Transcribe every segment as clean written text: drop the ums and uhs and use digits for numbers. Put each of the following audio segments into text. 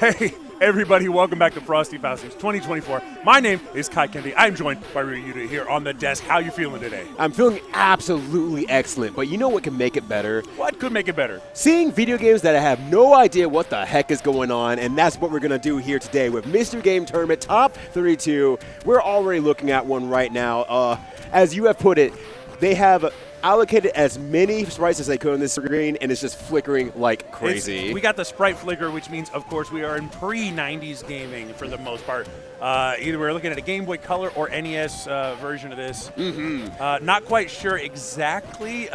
Hey, everybody, welcome back to Frosty Faustings 2024. My name is Kai Kendi. I'm joined by Ryuta here on the desk. How you feeling today? I'm feeling absolutely excellent, but you know what can make it better? What could make it better? Seeing video games that I have no idea what the heck is going on, and that's what we're going to do here today with Mystery Game Tournament Top 32. We're already looking at one right now. As you have put it, they have allocated as many sprites as they could on this screen, and it's just flickering like crazy. We got the sprite flicker, which means, of course, we are in pre-90s gaming for the most part. Either we're looking at a Game Boy Color or NES version of this. Not quite sure exactly.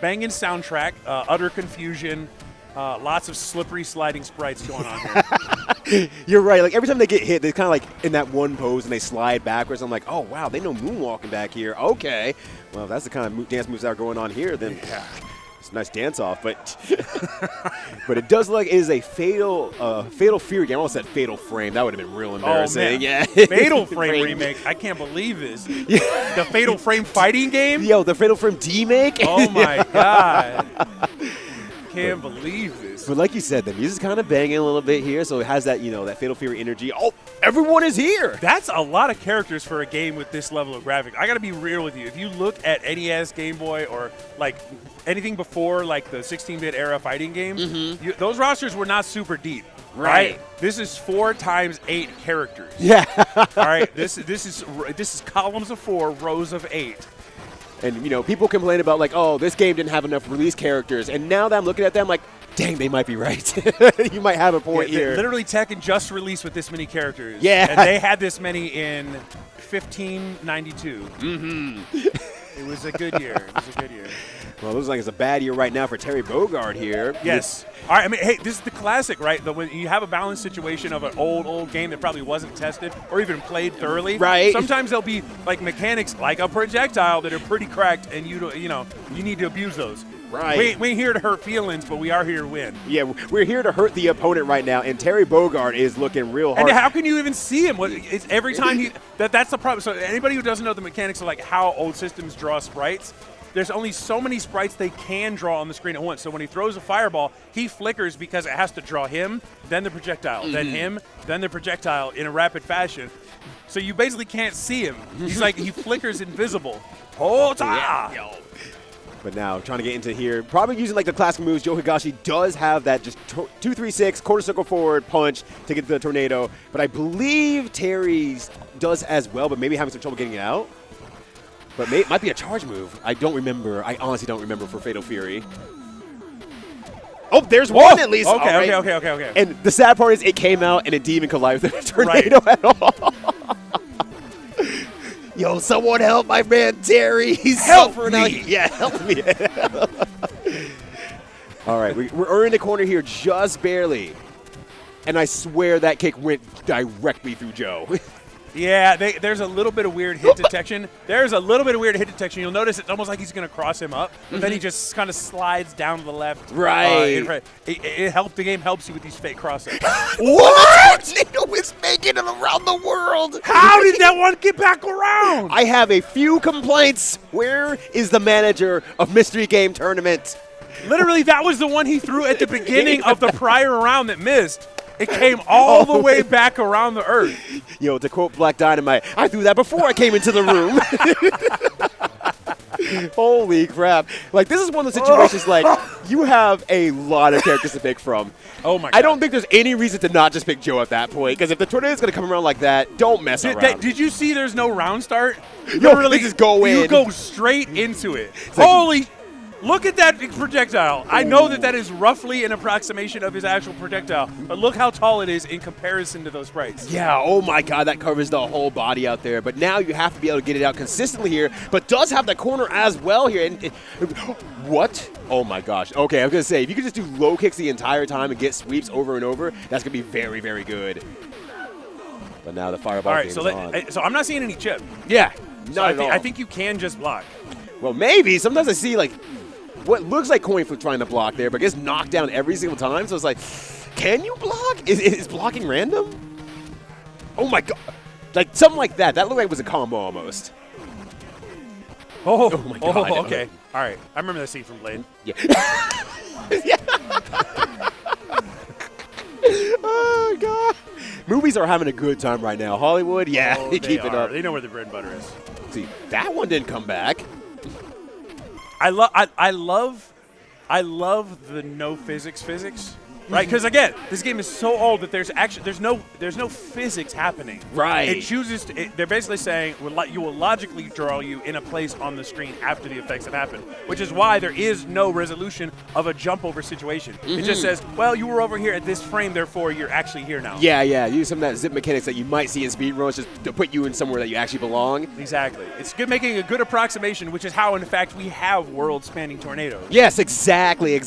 Banging soundtrack, utter confusion, lots of slippery sliding sprites going on here. You're right. Like every time they get hit, they're kind of like in that one pose and they slide backwards. I'm like, oh wow, they know moonwalking back here. Okay, well if that's the kind of dance moves that are going on here, then yeah, it's a nice dance off. But but it does look like it is a fatal Fury game. I almost said Fatal Frame. That would have been real embarrassing. Oh, man. Yeah, Fatal Frame remake. I can't believe this. Yeah. The Fatal Frame fighting game. Yo, the Fatal Frame D-make. Oh my god. Can't believe this. But like you said, the music's kind of banging a little bit here, so it has that, you know, that Fatal Fury energy. Oh, everyone is here! That's a lot of characters for a game with this level of graphic. I gotta be real with you. If you look at NES, Game Boy, or like anything before like the 16-bit era fighting games, those rosters were not super deep. Right. This is 4 times 8 characters. Yeah. All right. This is columns of 4, rows of 8. And, you know, people complain about, like, oh, this game didn't have enough release characters. And now that I'm looking at them, like, dang, they might be right. You might have a point here. Literally, Tekken just released with this many characters. Yeah. And they had this many in 1592. It was a good year. Well, it looks like it's a bad year right now for Terry Bogard here. Yes. All right, I mean, hey, this is the classic, right? When you have a balanced situation of an old game that probably wasn't tested or even played thoroughly. Right. Sometimes there'll be like mechanics like a projectile that are pretty cracked, and you need to abuse those. Right. We ain't here to hurt feelings, but we are here to win. Yeah, we're here to hurt the opponent right now, and Terry Bogard is looking real hard. And how can you even see him? It's every time that's the problem. So anybody who doesn't know the mechanics of like how old systems draw sprites, there's only so many sprites they can draw on the screen at once. So when he throws a fireball, he flickers because it has to draw him, then the projectile, then him, then the projectile in a rapid fashion. So you basically can't see him. He's like, he flickers invisible. Yeah. But now, trying to get into here, probably using like the classic moves, Joe Higashi does have that just 2-3-6, quarter circle forward punch to get to the tornado. But I believe Terry's does as well, but maybe having some trouble getting it out. But it might be a charge move. I don't remember. I honestly don't remember for Fatal Fury. Oh, there's one at least. Okay. And the sad part is it came out and it didn't even collide with the tornado at all. Yo, someone help my man Terry. He's suffering out. Yeah, help me. All right, we're in the corner here just barely. And I swear that kick went directly through Joe. Yeah, there's a little bit of weird hit detection. You'll notice it's almost like he's going to cross him up, but then he just kind of slides down to the left. Right. The game helps you with these fake crossups. What? Tornado is making it around the world. How did that one get back around? I have a few complaints. Where is the manager of Mystery Game Tournament? Literally, that was the one he threw at the beginning of the prior round that missed. It came all the way back around the earth. Yo, to quote Black Dynamite, I threw that before I came into the room. Holy crap. Like, this is one of the situations, like, you have a lot of characters to pick from. Oh, my God. I don't think there's any reason to not just pick Joe at that point, because if the tornado is going to come around like that, don't mess around. Did you see there's no round start? Yo, they just go in. You go straight into it. Holy... Look at that projectile. I know that is roughly an approximation of his actual projectile, but look how tall it is in comparison to those sprites. Yeah, oh my God, that covers the whole body out there. But now you have to be able to get it out consistently here, but does have the corner as well here. And what? Oh my gosh. Okay, I was going to say, if you could just do low kicks the entire time and get sweeps over and over, that's going to be very, very good. But now the fireball game is on. So I'm not seeing any chip. Yeah, not at all. I think you can just block. Well, maybe. Sometimes I see, like, what looks like CoinFlip trying to block there, but gets knocked down every single time. So it's like, can you block? Is blocking random? Oh my God. Like, something like that. That looked like it was a combo almost. Oh my God. Oh, okay. All right. I remember that scene from Blade. Yeah. Yeah. Movies are having a good time right now. Hollywood, yeah, Oh, they keep it up. They know where the bread and butter is. See, that one didn't come back. I love the no physics. Right, because again, this game is so old that there's no physics happening. Right. It chooses. They're basically saying you will logically draw you in a place on the screen after the effects have happened, which is why there is no resolution of a jump over situation. It just says, well, you were over here at this frame, therefore you're actually here now. Yeah. Use some of that zip mechanics that you might see in speedruns just to put you in somewhere that you actually belong. Exactly. It's good, making a good approximation, which is how, in fact, we have world-spanning tornadoes. Yes, exactly.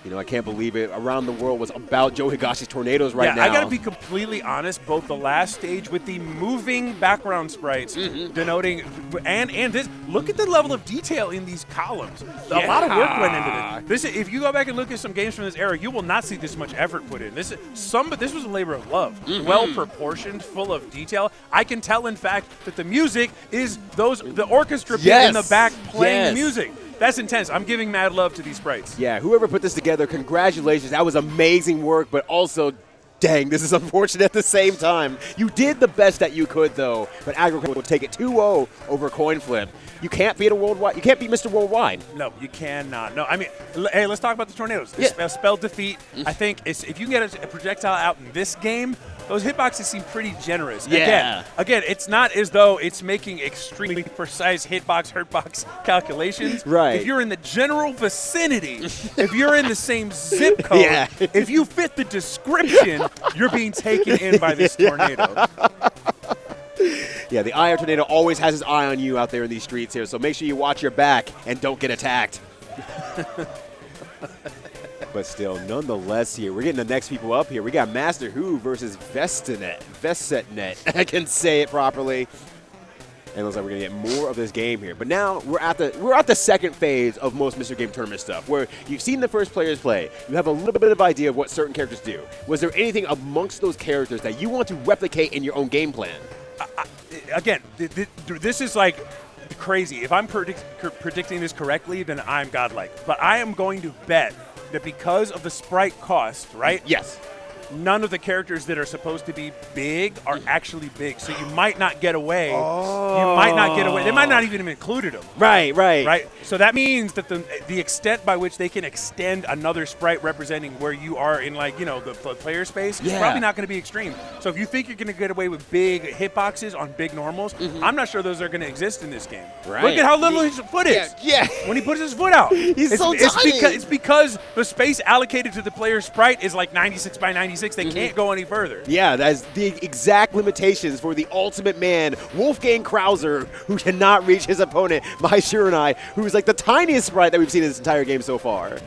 You know, I can't believe it. Around the World was about Joe Higashi's tornadoes right now. I got to be completely honest. Both the last stage with the moving background sprites denoting, and this. Look at the level of detail in these columns. A lot of work went into this. If you go back and look at some games from this era, you will not see this much effort put in. This was a labor of love. Well proportioned, full of detail. I can tell, in fact, that the music is the orchestra in the back playing music. That's intense. I'm giving mad love to these sprites. Yeah, whoever put this together, congratulations. That was amazing work, but also, dang, this is unfortunate at the same time. You did the best that you could, though, but AggroCraig will take it 2-0 over CoinFlip. You can't beat You can't beat Mr. Worldwide. No, you cannot. No, I mean, hey, let's talk about the tornadoes. Spell defeat. I think if you can get a projectile out in this game, those hitboxes seem pretty generous. Yeah. Again, it's not as though it's making extremely precise hurtbox calculations. Right. If you're in the general vicinity, if you're in the same zip code, if you fit the description, you're being taken in by this tornado. Yeah, the IR tornado always has his eye on you out there in these streets here, so make sure you watch your back and don't get attacked. But still, nonetheless here, we're getting the next people up here. We got MasterWho versus Vesetnet. I can say it properly. And it looks like we're going to get more of this game here. But now we're at the second phase of most Mr. Game tournament stuff, where you've seen the first players play. You have a little bit of idea of what certain characters do. Was there anything amongst those characters that you want to replicate in your own game plan? Again, this is like crazy. If I'm predicting this correctly, then I'm godlike. But I am going to bet that because of the sprite cost, right? Yes. None of the characters that are supposed to be big are actually big. So you might not get away. Oh. You might not get away. They might not even have included them. Right. So that means that the extent by which they can extend another sprite representing where you are in, like, you know, the player space is probably not going to be extreme. So if you think you're going to get away with big hitboxes on big normals, I'm not sure those are going to exist in this game. Right. Look at how little his foot is. Yeah. When he puts his foot out. He's so tiny. It's because the space allocated to the player sprite is like 96 by 96. They can't go any further. Yeah, that's the exact limitations for the ultimate man, Wolfgang Krauser, who cannot reach his opponent, My Shiranai, who is like the tiniest sprite that we've seen in this entire game so far.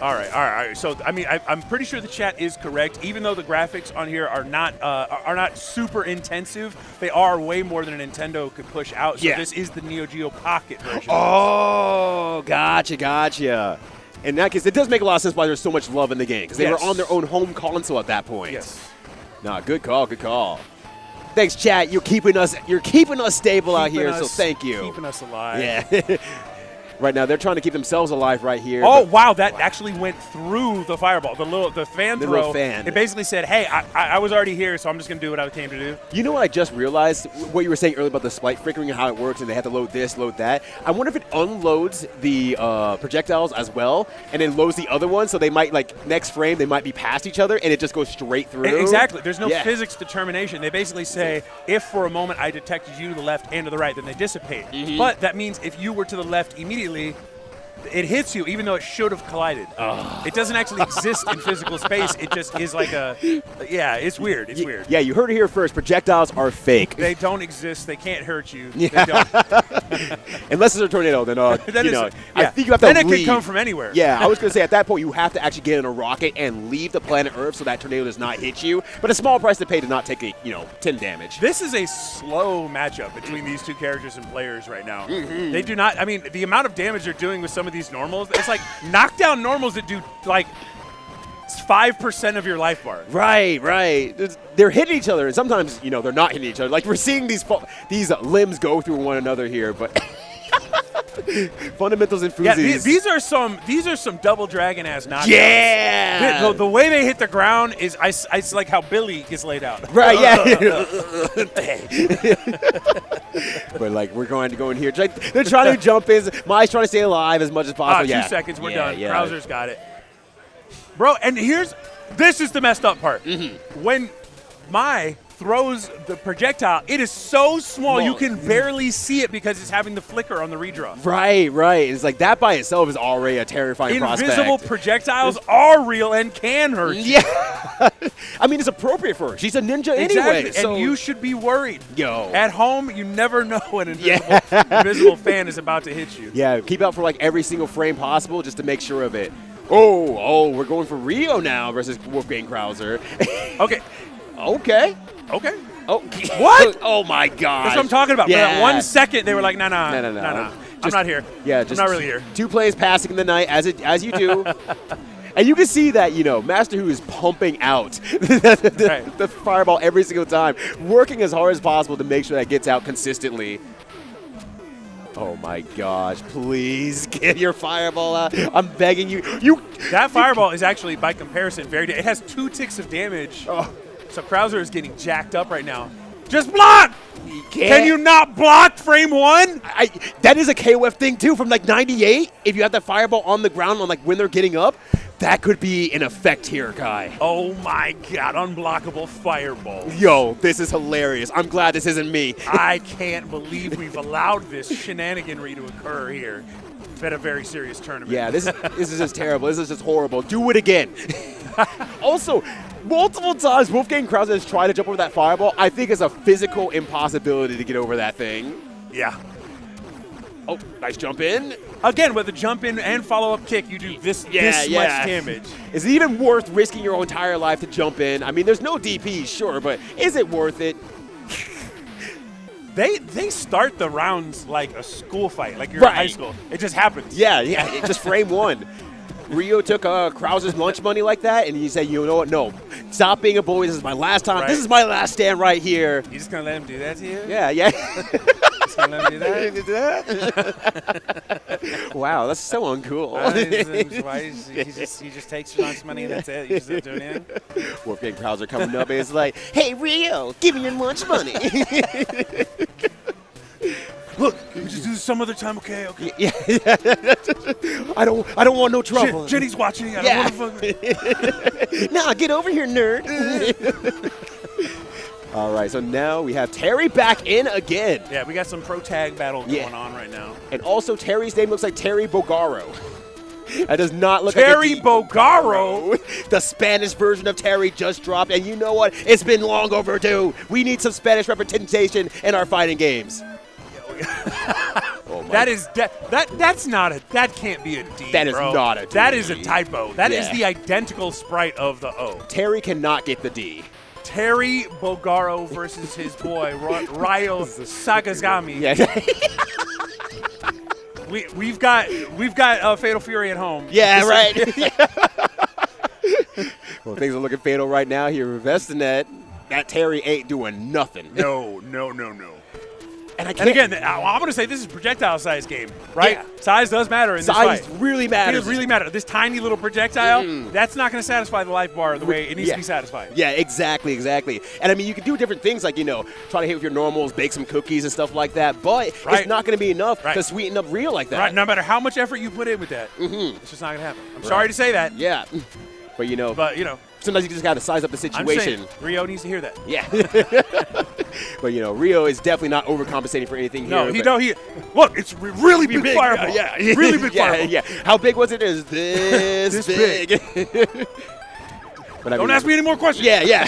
All right. So, I mean, I'm pretty sure the chat is correct. Even though the graphics on here are not super intensive, they are way more than a Nintendo could push out. So this is the Neo Geo Pocket version. Oh, gotcha. In that case, it does make a lot of sense why there's so much love in the game, because they were on their own home console at that point. Yes. Nah, good call. Thanks, chat. You're keeping us stable out here, so thank you. Keeping us alive. Yeah. Right now, they're trying to keep themselves alive right here. Oh, wow, that actually went through the fireball. The fan throw. Little fan. It basically said, hey, I was already here, so I'm just going to do what I came to do. You know what I just realized? What you were saying earlier about the sprite flickering and how it works, and they have to load this, load that. I wonder if it unloads the projectiles as well, and then loads the other one, so they might, like, next frame, they might be past each other, and it just goes straight through. Exactly. There's no physics determination. They basically say, if for a moment I detected you to the left and to the right, then they dissipate. But that means if you were to the left immediately, it hits you, even though it should have collided. It doesn't actually exist in physical space. It just is like it's weird. It's weird. Yeah, you heard it here first. Projectiles are fake. They don't exist. They can't hurt you. Yeah. They don't. Unless it's a tornado, then, I think you have to Then it leave. could come from anywhere. Yeah, I was going to say, at that point, you have to actually get in a rocket and leave the planet Earth so that tornado does not hit you. But a small price to pay to not take 10 damage. This is a slow matchup between these two characters and players right now. They do not, I mean, the amount of damage they're doing with some of these normals, it's like knockdown normals that do like 5% of your life bar. Right. They're hitting each other, and sometimes, they're not hitting each other. Like, we're seeing these limbs go through one another here, but Fundamentals and Yeah, Foozies. these are some double dragon ass knockdowns. Yeah. The way they hit the ground is it's like how Billy gets laid out. Right, yeah. But like we're going to go in here. They're trying to jump in. Mai's trying to stay alive as much as possible. 2 seconds, we're done. Yeah. Krauser's got it. Bro, and this is the messed up part. When Mai throws the projectile, it is so small you can barely see it because it's having the flicker on the redraw. Right. It's like that by itself is already a terrifying Invisible prospect. projectiles are real and can hurt you. Yeah. I mean, it's appropriate for her. She's a ninja anyway. So and you should be worried. Yo. At home, you never know when an invisible fan is about to hit you. Yeah, keep out for like every single frame possible just to make sure of it. Oh, we're going for Rio now versus Wolfgang Krauser. Okay. Okay. Oh, what? Oh my God. That's what I'm talking about. Yeah. For that 1 second, they were like, no. I'm not here. Yeah, I'm not really here. 2 plays passing in the night as you do. And you can see that, MasterWho is pumping out the fireball every single time, working as hard as possible to make sure that gets out consistently. Oh my gosh, please get your fireball out. I'm begging you. That fireball is actually, by comparison, it has 2 ticks of damage. Oh. So Krauser is getting jacked up right now. Just block! Can't. Can you not block frame 1? That is a KOF thing too from like 98. If you have that fireball on the ground on like when they're getting up, that could be an effect here, Kai. Oh my God, unblockable fireball. Yo, this is hilarious. I'm glad this isn't me. I can't believe we've allowed this shenaniganry to occur here. It's been a very serious tournament. Yeah, this is just terrible. This is just horrible. Do it again. Also, multiple times Wolfgang Krauser has tried to jump over that fireball. I think it's a physical impossibility to get over that thing. Yeah. Oh, nice jump in. Again, with the jump in and follow-up kick, you do this much damage. Is it even worth risking your entire life to jump in? I mean, there's no DP, sure, but is it worth it? They start the rounds like a school fight, like you're in high school. It just happens. Yeah, it just frame 1. Rio took Krauser's lunch money like that, and he said, you know what, no, stop being a bully. This is my last time. Right. This is my last stand right here. You just going to let him do that to you? Yeah. Just going to let him do that? Wow, that's so uncool. He just takes your lunch money and that's it? You just don't do anything? Wolfgang Krauser coming up and is like, hey, Rio, give me your lunch money. Look, we just do this some other time, okay? Yeah. I don't want no trouble. Jenny's watching. I don't want to Nah, get over here, nerd. All right, so now we have Terry back in again. Yeah, we got some pro tag battle going on right now. And also, Terry's name looks like Terry Bogaro. That does not look Terry like Bogaro. The Spanish version of Terry just dropped, and you know what? It's been long overdue. We need some Spanish representation in our fighting games. That can't be a D. That is not a D. That is a typo. That is the identical sprite of the O. There cannot get the D. Terry Bogaro versus his boy Ryo Sagazami. Yeah. We've got Fatal Fury at home. Yeah, right. Well, things are looking fatal right now here with Vesenet. That Terry ain't doing nothing. No. And again, I'm going to say this is projectile size game, right? Yeah. Size does matter in this fight. Size really matters. It really matters. This tiny little projectile, that's not going to satisfy the life bar the way it needs to be satisfied. Yeah, exactly. And, I mean, you can do different things like, try to hit with your normals, bake some cookies and stuff like that, but it's not going to be enough to sweeten up real like that. Right, no matter how much effort you put in with that, it's just not going to happen. I'm sorry to say that. Yeah. But, sometimes you just got to size up the situation. I'm saying, Rio needs to hear that. Yeah. But, Rio is definitely not overcompensating for anything here. No, look, it's really big fireball. Yeah. Really big fireball. Yeah. How big was it? It was this big. But Don't ask me any more questions. Yeah.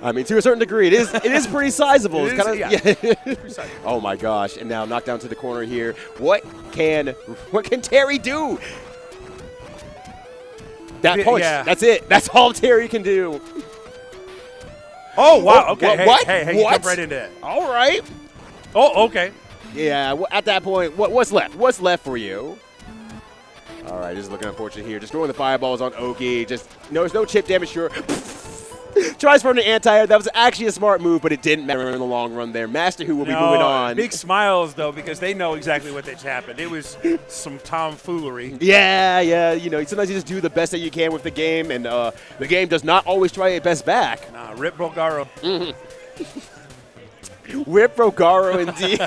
I mean, to a certain degree, it is pretty sizable. It's kind of Oh my gosh! And now knocked down to the corner here. What can Terry do? That punch. Yeah. That's it. That's all Terry can do. Oh, wow. Okay. What? Hey, you jump right into it. All right. Oh, okay. Yeah, at that point, what's left? What's left for you? All right, this is looking unfortunate here. Just throwing the fireballs on Oki. There's no chip damage, sure. Tries for an anti-air. That was actually a smart move, but it didn't matter in the long run there. MasterWho will be moving on. Big smiles, though, because they know exactly what just happened. It was some tomfoolery. Yeah. You know, sometimes you just do the best that you can with the game, and the game does not always try its best back. Nah, rip Bolgaro. Whip Rogaro, indeed.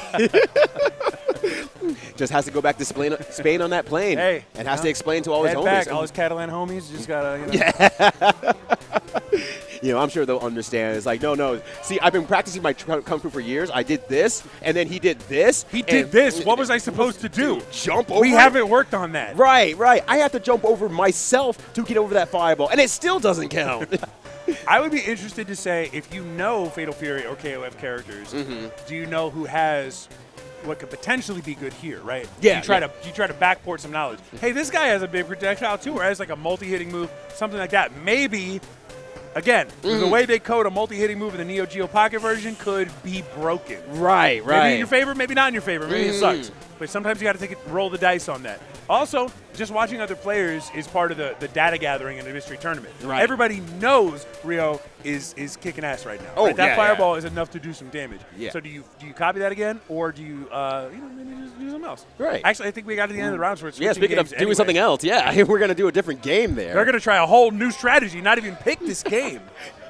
Just has to go back to Spain on that plane. Hey, and has to explain to all his homies. Back. All his Catalan homies just got to, You know, I'm sure they'll understand. It's like, no. See, I've been practicing my Kung Fu for years. I did this, and then he did this. He did this. What was I supposed to do? Jump over? We haven't worked on that. Right. I have to jump over myself to get over that fireball, and it still doesn't count. I would be interested to say, if you know Fatal Fury or KOF characters, do you know who has what could potentially be good here, right? Yeah. You try to backport some knowledge. Hey, this guy has a big projectile too, or has like a multi-hitting move, something like that. Maybe, again, the way they code a multi-hitting move in the Neo Geo Pocket version could be broken. Right. Maybe in your favor, maybe not in your favor. Maybe it sucks. But sometimes you got to roll the dice on that. Also, just watching other players is part of the data gathering in the mystery tournament. Right. Everybody knows Rio is kicking ass right now. Oh, right? That yeah, fireball is enough to do some damage. Yeah. So do you copy that again, or do you maybe just do something else? Right. Actually, I think we got to the end of the round, so we're switching Speaking of games doing something else, we're going to do a different game there. They're going to try a whole new strategy, not even pick this game.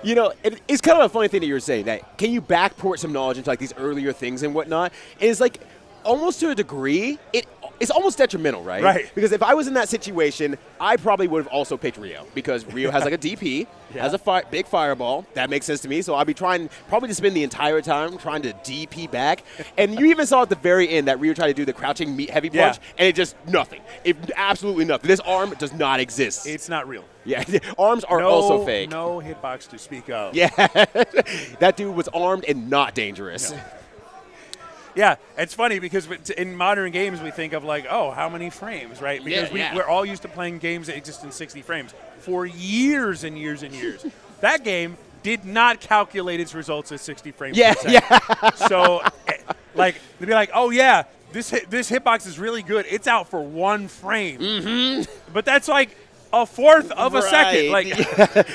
You know, it's kind of a funny thing that you're saying, that can you backport some knowledge into like these earlier things and whatnot? And it's like, almost to a degree, it's almost detrimental, right? Right. Because if I was in that situation, I probably would have also picked Rio, because Rio has like a DP, has a big fireball. That makes sense to me. So I'll be trying probably to spend the entire time trying to DP back. And you even saw at the very end that Rio tried to do the crouching heavy punch, and it just nothing. Absolutely nothing. This arm does not exist. It's not real. Yeah, arms are also fake. No hitbox to speak of. Yeah, that dude was armed and not dangerous. No. Yeah, it's funny because in modern games we think of like, oh, how many frames, right? Because we're all used to playing games that exist in 60 frames for years and years and years. That game did not calculate its results as 60 frames per second. Yeah. So, like, they'd be like, oh, yeah, this hitbox is really good. It's out for 1 frame. But that's like a fourth of a second. Like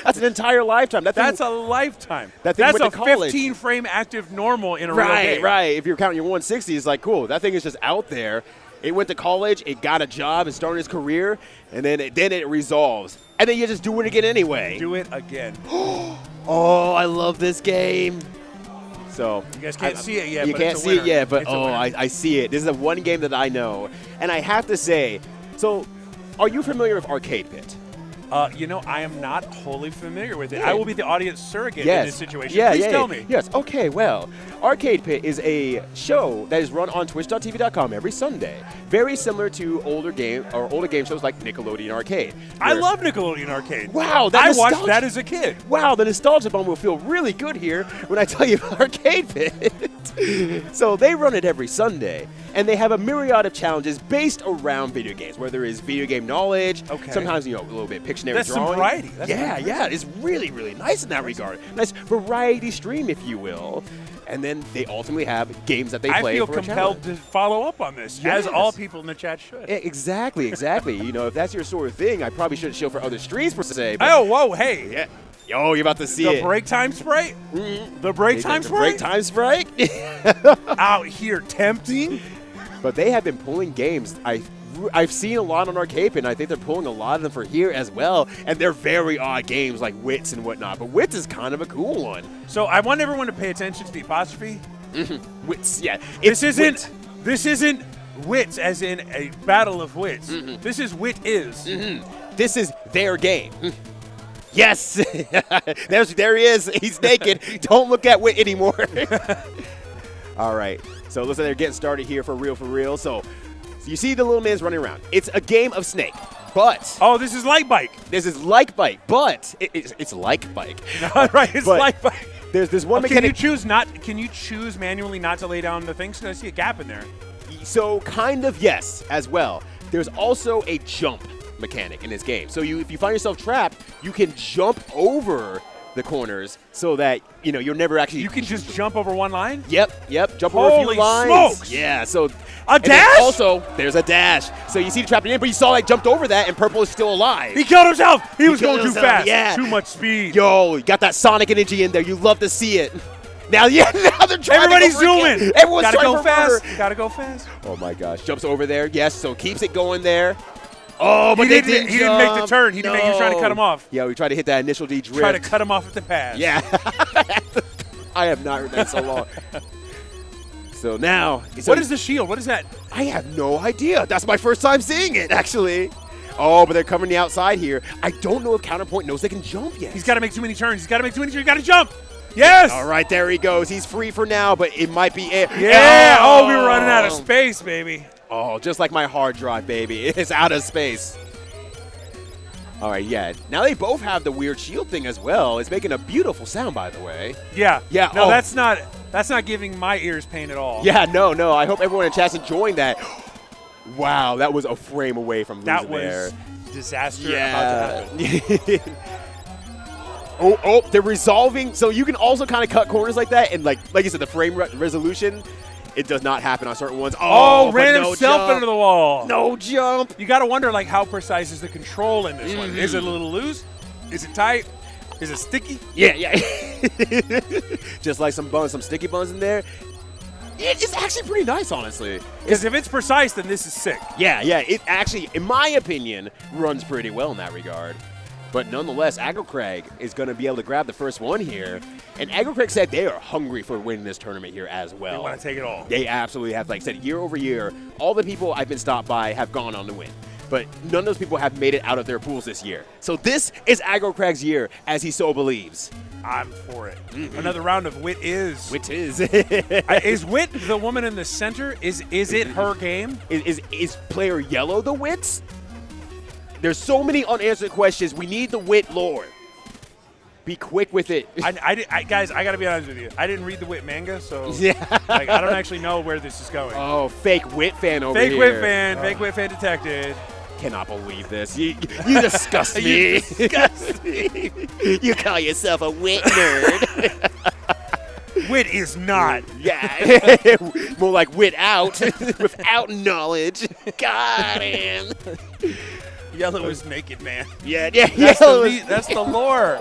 that's an entire lifetime. That's a lifetime. That's a 15-frame active normal in a real game. Right. If you're counting your 160, it's like, cool. That thing is just out there. It went to college. It got a job. It started his career. And then it resolves. And then you just do it again anyway. Do it again. Oh, I love this game. So you guys can't see it yet. You can't see it yet, but I see it. This is the one game that I know. And I have to say, so are you familiar with Arcade Pit? You know, I am not wholly familiar with it. I will be the audience surrogate in this situation. Please tell me. Yes. Okay, well, Arcade Pit is a show that is run on twitch.tv.com every Sunday. Very similar to older game shows like Nickelodeon Arcade. I love Nickelodeon Arcade. Wow, I watched that as a kid. Wow, the nostalgia bomb will feel really good here when I tell you about Arcade Pit. So they run it every Sunday, and they have a myriad of challenges based around video games, where there is video game knowledge, sometimes, a little bit Pictionary That's drawing. Some variety. Yeah, it's really, really nice in that regard. Nice variety stream, if you will. And then they ultimately have games that they play. I feel for compelled to follow up on this, as all people in the chat should. Exactly. If that's your sort of thing, I probably shouldn't show for other streams per se. Oh, whoa, hey. Yeah. Yo, you're about to see it. The break time sprite? The break time sprite? Break time sprite? Out here tempting? But they have been pulling games. I've seen a lot on Arcade Pit, and I think they're pulling a lot of them for here as well. And they're very odd games like Wits and whatnot. But Wits is kind of a cool one. So I want everyone to pay attention to the apostrophe. Wits, yeah. This isn't Wits as in a battle of wits. This is Wit is. This is their game. Yes! there he is. He's naked. Don't look at Wit anymore. All right. So looks like they're getting started here for real. So you see the little man's running around. It's a game of Snake, but... Oh, this is like Bike. This is like Bike, but it's like Bike. Right, it's like Bike. There's one mechanic... Can you choose manually not to lay down the things? Because I see a gap in there. So kind of yes, as well. There's also a jump mechanic in this game. So if you find yourself trapped, you can jump over the corners so that you're never actually... You can just jump over one line? Yep. Jump over a few lines. Holy smokes! Yeah, so A dash? And also, there's a dash. So you see the trap in, but you saw like jumped over that, and purple is still alive. He killed himself. He was going too himself, fast. yeah. Too much speed. Yo, you got that Sonic energy in there. You love to see it. Now, yeah, now they're trying Everybody's to go for it. zooming. Everyone's Gotta trying go for fast. murder. Gotta go fast. Oh my gosh, jumps over there. Yes, so keeps it going there. Oh, but he didn't make the turn. He was trying to cut him off. Yeah, we tried to hit that initial D drift. Try to cut him off at the pass. Yeah. I have not heard that in so long. So now. What is the shield? What is that? I have no idea. That's my first time seeing it, actually. Oh, but they're covering the outside here. I don't know if Counterpoint knows they can jump yet. He's got to make too many turns. He's got to make too many turns. He's got to jump. Yes. All right, there he goes. He's free for now, but it might be air. Yeah. Oh, we were running out of space, baby. Oh, just like my hard drive, baby. It's out of space. All right, yeah. Now they both have the weird shield thing as well. It's making a beautiful sound, by the way. Yeah. Yeah. No, oh. that's not giving my ears pain at all. Yeah, no. I hope everyone in chat's enjoying that. Wow, that was a frame away from losing there. That was disaster Yeah. about to happen. Oh, they're resolving. So you can also kind of cut corners like that, and like you said, the frame resolution, it does not happen on certain ones. Oh, ran no himself jump. into the wall. No jump. You got to wonder, like, how precise is the control in this one? Is it a little loose? Is it tight? Is it sticky? Yeah. Just like some sticky buns in there. It's actually pretty nice, honestly. Because if it's precise, then this is sick. Yeah. It actually, in my opinion, runs pretty well in that regard. But nonetheless, AggroCraig is going to be able to grab the first one here. And AggroCraig said they are hungry for winning this tournament here as well. They want to take it all. They absolutely have. Like I said, year over year, all the people I've been stopped by have gone on to win. But none of those people have made it out of their pools this year. So this is AggroCraig's year, as he so believes. I'm for it. Another round of Wit is. Which is. Is Wit the woman in the center? Is it her game? Is player yellow the Wits? There's so many unanswered questions. We need the Wit lore. Be quick with it. Guys, I got to be honest with you. I didn't read the Wit manga, so Yeah. like, I don't actually know where this is going. Oh, fake Wit fan over Fake here. Wit fan. Fake Wit fan detected. Cannot believe this. You disgust me. You disgust me. You call yourself a Wit nerd. Wit is not. Yeah. More like Wit out. Without knowledge. Got him. Yellow is naked man. Yeah. That's the lore.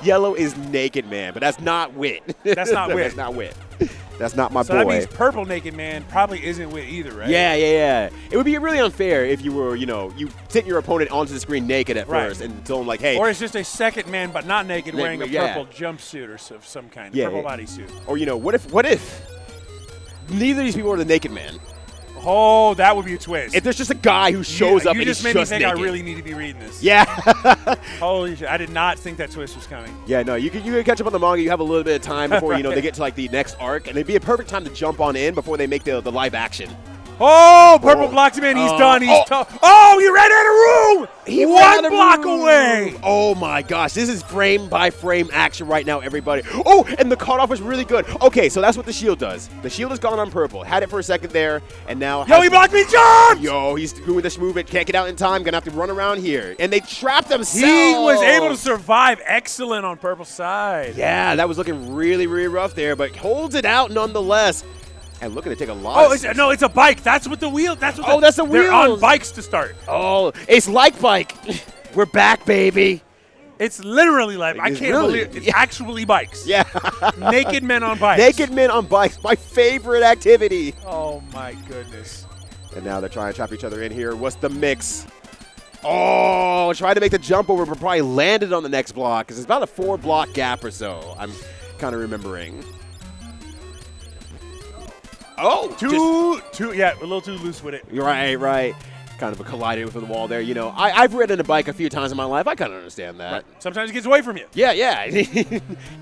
Yellow is naked man, but that's not Wit. That's not Wit. That's not Wit. That's not my So boy. that means purple naked man probably isn't Wit either, right? Yeah. It would be really unfair if you were, you sent your opponent onto the screen naked at first and told him like, hey. Or it's just a second man but not naked wearing a yeah. purple jumpsuit or of some kind, Yeah, purple bodysuit. Or, what if neither of these people are the naked man? Oh, that would be a twist. If there's just a guy who shows up and you he's just made me think naked. I really need to be reading this. Yeah. Holy shit. I did not think that twist was coming. Yeah, no, you can catch up on the manga. You have a little bit of time before, they get to, like, the next arc. And it'd be a perfect time to jump on in before they make the live action. Oh, purple blocked him in. He's done. He's tough. Oh, he ran out of room. He One block away. Oh, my gosh. This is frame-by-frame action right now, everybody. Oh, and the cutoff was really good. Okay, so that's what the shield does. The shield is gone on purple. Had it for a second there, and now... Yo, he blocked me, John! Yo, he's doing this move. It can't get out in time. Gonna have to run around here. And they trapped themselves. He was able to survive. Excellent on purple side. Yeah, that was looking really, really rough there, but holds it out nonetheless. And looking to take a lot. Oh, it's a bike. That's what the wheel. That's what. That's the wheels. They're on bikes to start. Oh, it's like bike. We're back, baby. It's literally like I It's can't really- believe it's actually bikes. Yeah. Naked men on bikes. Naked men on bikes, my favorite activity. Oh my goodness. And now they're trying to trap each other in here. What's the mix? Oh, tried to make the jump over, but probably landed on the next block because it's about a 4-block gap or so. I'm kind of remembering. Oh, Yeah, a little too loose with it. Right. Kind of a collided with the wall there. I've ridden a bike a few times in my life. I kind of understand that. Right. Sometimes it gets away from you. Yeah.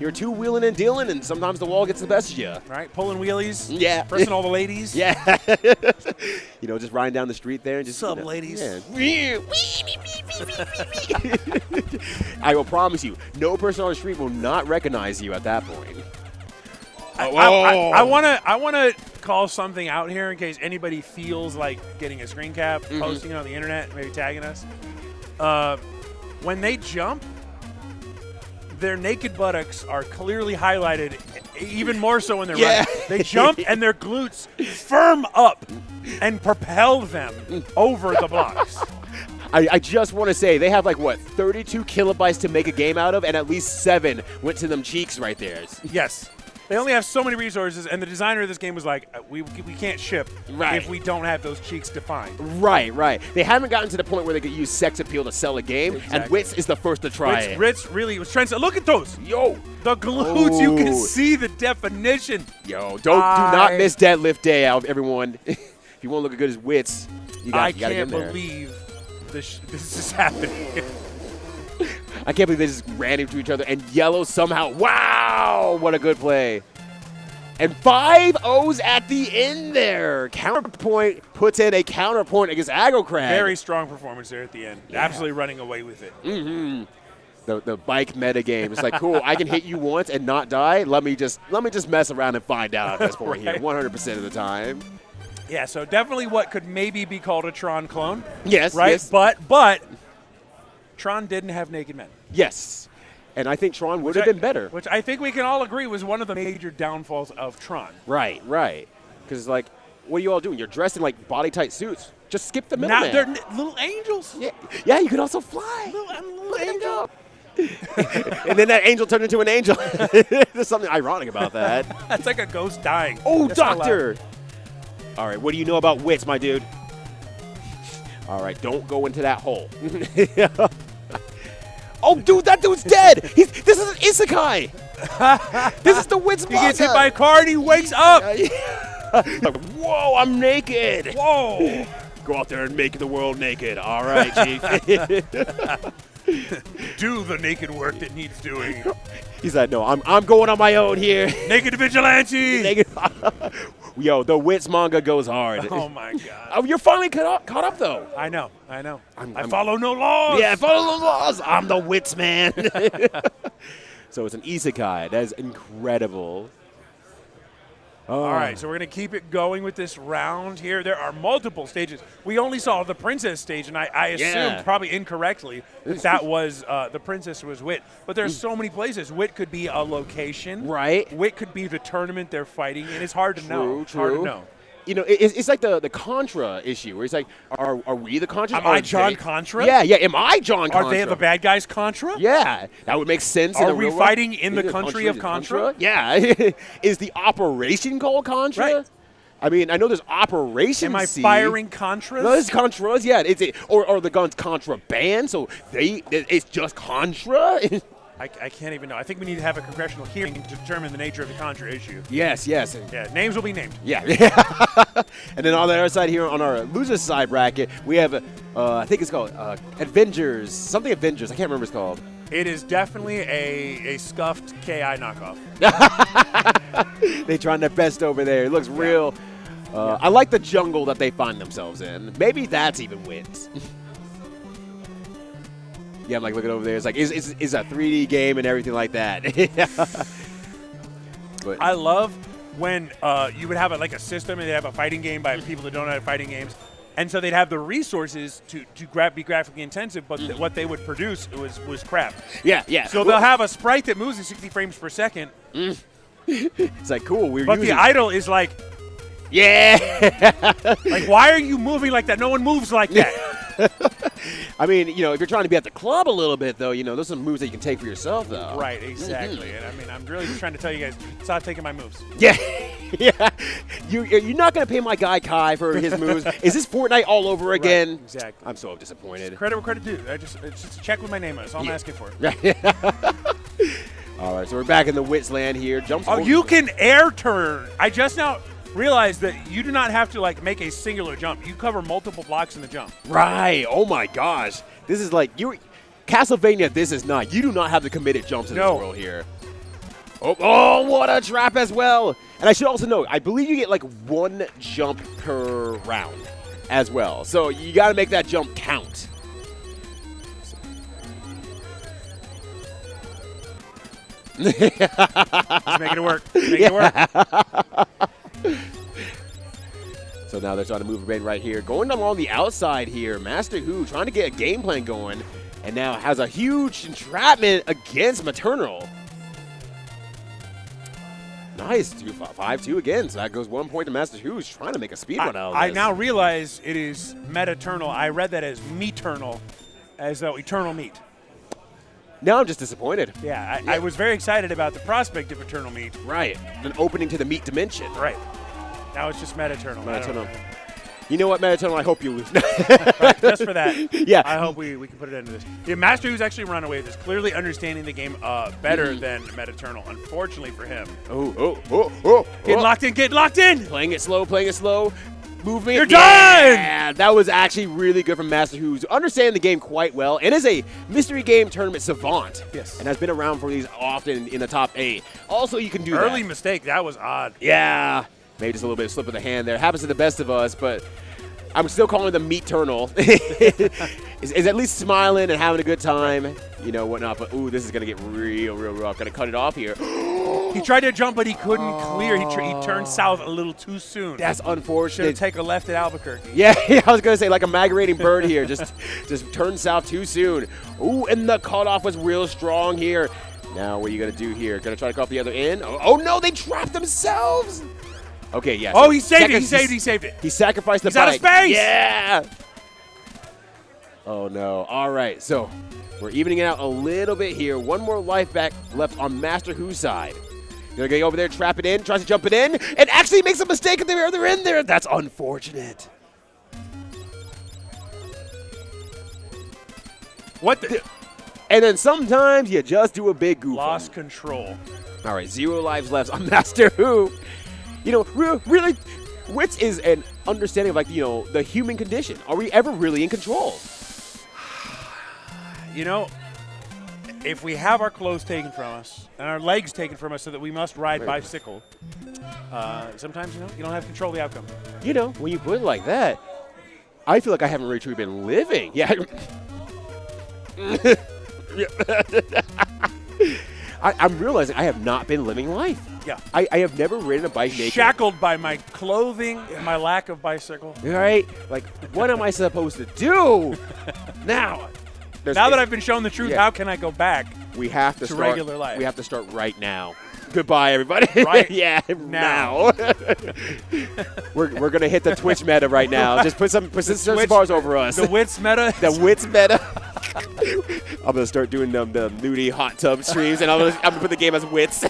You're two wheeling and dealing, and sometimes the wall gets the best of you. Right, pulling wheelies. Yeah. Pressing all the ladies. Yeah. Just riding down the street there and just. Sup, ladies? Yeah. I will promise you, no person on the street will not recognize you at that point. I want to call something out here in case anybody feels like getting a screen cap, posting it on the internet, maybe tagging us. When they jump, their naked buttocks are clearly highlighted, even more so when they're running. They jump and their glutes firm up. and propel them over the blocks. I just want to say they have like, what, 32 kilobytes to make a game out of, and at least 7 went to them cheeks right there. Yes. They only have so many resources, and the designer of this game was like, we can't ship if we don't have those cheeks defined. Right, right. They haven't gotten to the point where they could use sex appeal to sell a game, and Wits is the first to try it. Wits really was trying to look at those. Yo. The glutes, you can see the definition. Yo, do not miss deadlift day out, everyone. If you want to look as good as Wits, you got to get in there. I can't believe this is happening. I can't believe they just ran into each other, and yellow somehow. Wow, what a good play. And 5 O's at the end there. Counterpoint puts in a counterpoint against AggroCraig. Very strong performance there at the end. Yeah. Absolutely running away with it. Mm-hmm. The bike meta game. It's like, cool, I can hit you once and not die. Let me just mess around and find out at this point here, 100% of the time. Yeah, so definitely what could maybe be called a Tron clone. Yes, right? Yes. But Tron didn't have naked men. Yes. And I think Tron would have been better. Which I think we can all agree was one of the major downfalls of Tron. Right, right. Because, like, what are you all doing? You're dressed in, like, body-tight suits. Just skip the middleman. Now they're little angels. Yeah, you can also fly. Little angel. And then that angel turned into an angel. There's something ironic about that. That's like a ghost dying. Oh, that's doctor. All right, what do you know about Wits, my dude? All right, don't go into that hole. Oh, dude, that dude's dead. This is an isekai. This is the Wits manga. He gets hit by a car and he wakes up. Like, whoa, I'm naked. Whoa. Go out there and make the world naked. All right, Chief. Do the naked work that needs doing. He said, no, I'm going on my own here. Naked vigilante. Naked. Yo, the Wits manga goes hard. Oh, my God. Oh, you're finally caught up, though. I know. I follow no laws. Yeah, I follow no laws. I'm the Wits man. So it's an isekai. That is incredible. Oh. All right, so we're going to keep it going with this round here. There are multiple stages. We only saw the princess stage, and I assumed, probably incorrectly, that was the princess was Wit. But there's so many places. Wit could be a location. Right. Wit could be the tournament they're fighting, and it's hard to know. True. Hard to know. You know, it's like the Contra issue, where it's like, are we the Contra? Am I John Contra? Yeah, am I John Contra? Are they the bad guys Contra? Yeah, that would make sense. Are we fighting in the country of Contra? Yeah. Is the operation called Contra? Right. I mean, I know there's Operation Am I C. firing Contras? No, it's Contras, yeah. Or the gun's contraband, so it's just Contra? I can't even know. I think we need to have a congressional hearing to determine the nature of the Contra issue. Yes. Yeah, names will be named. Yeah. And then on the other side here, on our loser's side bracket, we have, I think it's called Avengers. Something Avengers. I can't remember what it's called. It is definitely a scuffed KI knockoff. They're trying their best over there. It looks real. I like the jungle that they find themselves in. Maybe that's even Wits. Yeah, I'm like looking over there. It's like, it's a 3D game and everything like that. But I love when you would have a system and they'd have a fighting game by people that don't know fighting games. And so they'd have the resources to be graphically intensive, but what they would produce was crap. Yeah. So they'll have a sprite that moves at 60 frames per second. It's like, cool. But the idle is like, yeah. Like, why are you moving like that? No one moves like that. I mean, if you're trying to be at the club a little bit, though, those are some moves that you can take for yourself, though. Right, exactly. And I mean, I'm really just trying to tell you guys, stop taking my moves. Yeah. Yeah. You're not going to pay my guy Kai for his moves. Is this Fortnite all over again? Right, exactly. I'm so disappointed. Credit where credit due. It's just a check with my name on it. That's all I'm asking for. All right, so we're back in the Wits land here. You can air turn. I just now realize that you do not have to make a singular jump. You cover multiple blocks in the jump. Right. Oh my gosh. This is like Castlevania. This is not. You do not have the committed jumps in this world here. Oh, what a trap as well. And I should also note, I believe you get one jump per round as well. So you got to make that jump count. Just making it work. Making it work. So now they're trying to move in right here. Going along the outside here, MasterWho trying to get a game plan going, and now has a huge entrapment against Metaternal. Nice. 5-2 again. So that goes 1 point to MasterWho, who's trying to make a speed run out of this. I now realize it is Metaternal. I read that as Meaternal, as though eternal meat. Now I'm just disappointed. Yeah, I was very excited about the prospect of eternal meat. Right. An opening to the meat dimension. Right. Now it's just Metaternal. Metaternal. You know what, Metaternal? I hope you lose. Right, just for that. Yeah. I hope we can put it into this. Yeah, MasterWho's actually run away with this, clearly understanding the game better than Metaternal, unfortunately for him. Getting locked in, getting locked in! Playing it slow, moving. You're done! That was actually really good from MasterWho, who's understanding the game quite well and is a mystery game tournament savant. Yes. And has been around for these often in the top 8. Also, you can do that. Early mistake, that was odd. Yeah. Maybe just a little bit of slip of the hand there. Happens to the best of us, but I'm still calling him the Meaternal. is at least smiling and having a good time, you know, whatnot. But, ooh, this is going to get real rough. Going to cut it off here. He tried to jump, but he couldn't clear. He turned south a little too soon. That's unfortunate. Should take a left at Albuquerque. Yeah, I was going to say, like a migrating bird here. Just turned south too soon. Ooh, and the cutoff was real strong here. Now, what are you going to do here? Going to try to cut off the other end? Oh, no, they trapped themselves. Okay, yeah. Oh, he saved it. He saved it. He sacrificed the bike. He's out of space. Yeah. Oh, no. All right, so we're evening it out a little bit here. One more life back left on MasterWho's side. Gonna go over there, trap it in, tries to jump it in, and actually makes a mistake at the other end there. That's unfortunate. What the? And then sometimes you just do a big goof. Lost control. All right, 0 lives left on MasterWho. You know, really, Wits is an understanding of, like, you know, the human condition. Are we ever really in control? You know, if we have our clothes taken from us and our legs taken from us so that we must ride bicycle, sometimes, you know, you don't have control of the outcome. You know, when you put it like that, I feel like I haven't really truly been living. Yeah. I'm realizing I have not been living life. Yeah. I have never ridden a bike naked. Shackled by my clothing and my lack of bicycle. Right? Like, what am I supposed to do now? Now that I've been shown the truth, how can I go back we have to start, regular life? We have to start right now. Goodbye, everybody. Right yeah, now. we're going to hit the Twitch meta right now. Just put some bars over us. The Wits meta? The Wits meta. I'm going to start doing the nudie hot tub streams, and I'm going to put the game as Wits.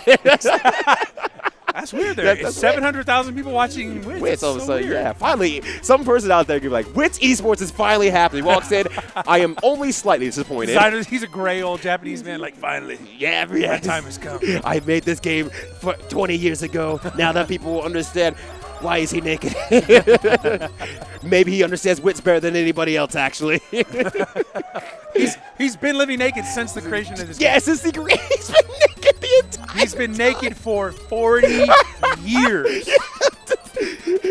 That's weird. There's 700,000 people watching Wits. Wits all of a sudden, yeah. Finally, some person out there could be like, Wits esports is finally happening. Walks in, I am only slightly disappointed. He's a gray old Japanese man, like, finally. Yeah, my time has come. I made this game 20 years ago. Now that people will understand, why is he naked? Maybe he understands Wits better than anybody else, actually. He's been living naked since the creation of this game. Yeah, since he's been naked the entire He's been naked for 40 years.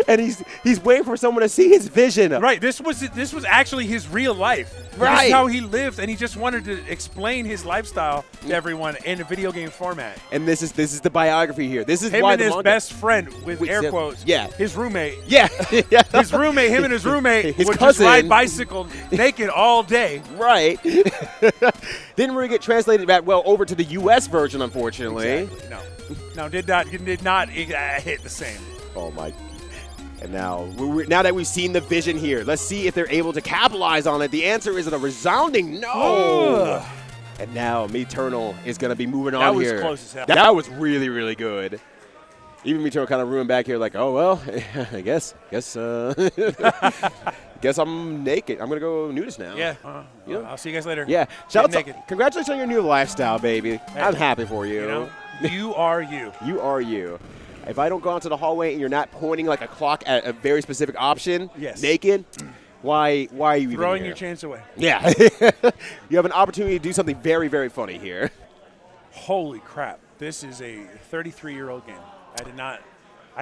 And he's waiting for someone to see his vision. Right. This was actually his real life. Right. This is how he lived, and he just wanted to explain his lifestyle to everyone in a video game format. And this is the biography here. This is him why and his best friend, with air quotes. Yeah. His roommate. Yeah. His roommate. Him and his roommate his would cousin. just ride bicycle naked all day. Right. Didn't really get translated that well over to the U.S. version, unfortunately. Exactly. No, did not hit the same. Oh my. And now that we've seen the vision here, let's see if they're able to capitalize on it. The answer is a resounding no. And now Metaternal is going to be moving on here. That was close as hell. That was really, really good. Even Metaternal kind of ruined back here like, oh, well, I guess I'm naked. I'm going to go nudist now. Yeah. I'll see you guys later. Yeah. Congratulations on your new lifestyle, baby. Hey, I'm happy for you. You know, you are you. You are you. If I don't go out to the hallway and you're not pointing like a clock at a very specific option, naked, why are you throwing even your chance away? Yeah. You have an opportunity to do something very, very funny here. Holy crap. This is a 33-year-old game. I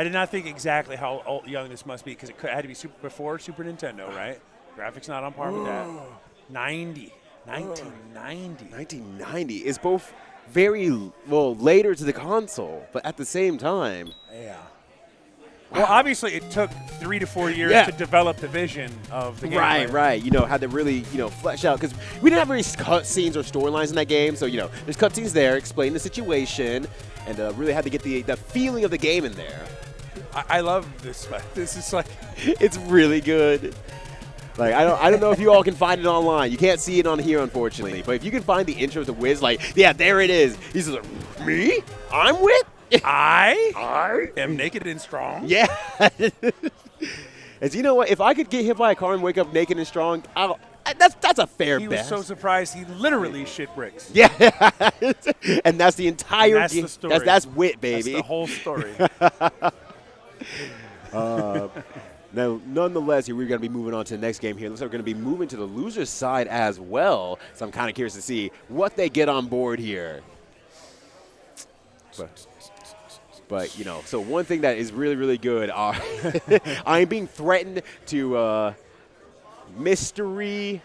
did not think exactly how young this must be, because it had to be before Super Nintendo, right? Graphics not on par with that. 1990 is both very, later to the console, but at the same time. Yeah. Well, obviously, it took 3 to 4 years to develop the vision of the game. Right. You know, had to really, flesh out. Because we didn't have any cutscenes or storylines in that game. So, there's cutscenes there, explain the situation, and really had to get the feeling of the game in there. I love this. This is like... It's really good. Like, I don't know if you all can find it online. You can't see it on here, unfortunately. But if you can find the intro to Wiz, there it is. He's like, me? I'm Wit? I am naked and strong. Yeah. And you know what? If I could get hit by a car and wake up naked and strong, that's a fair bet. He was so surprised he literally shit bricks. Yeah. And that's the entire... That's the story. That's Wit, baby. That's the whole story. Now, nonetheless, we're going to be moving on to the next game here. Looks like we're going to be moving to the loser's side as well. So I'm kind of curious to see what they get on board here. But so one thing that is really, really good are I'm being threatened to mystery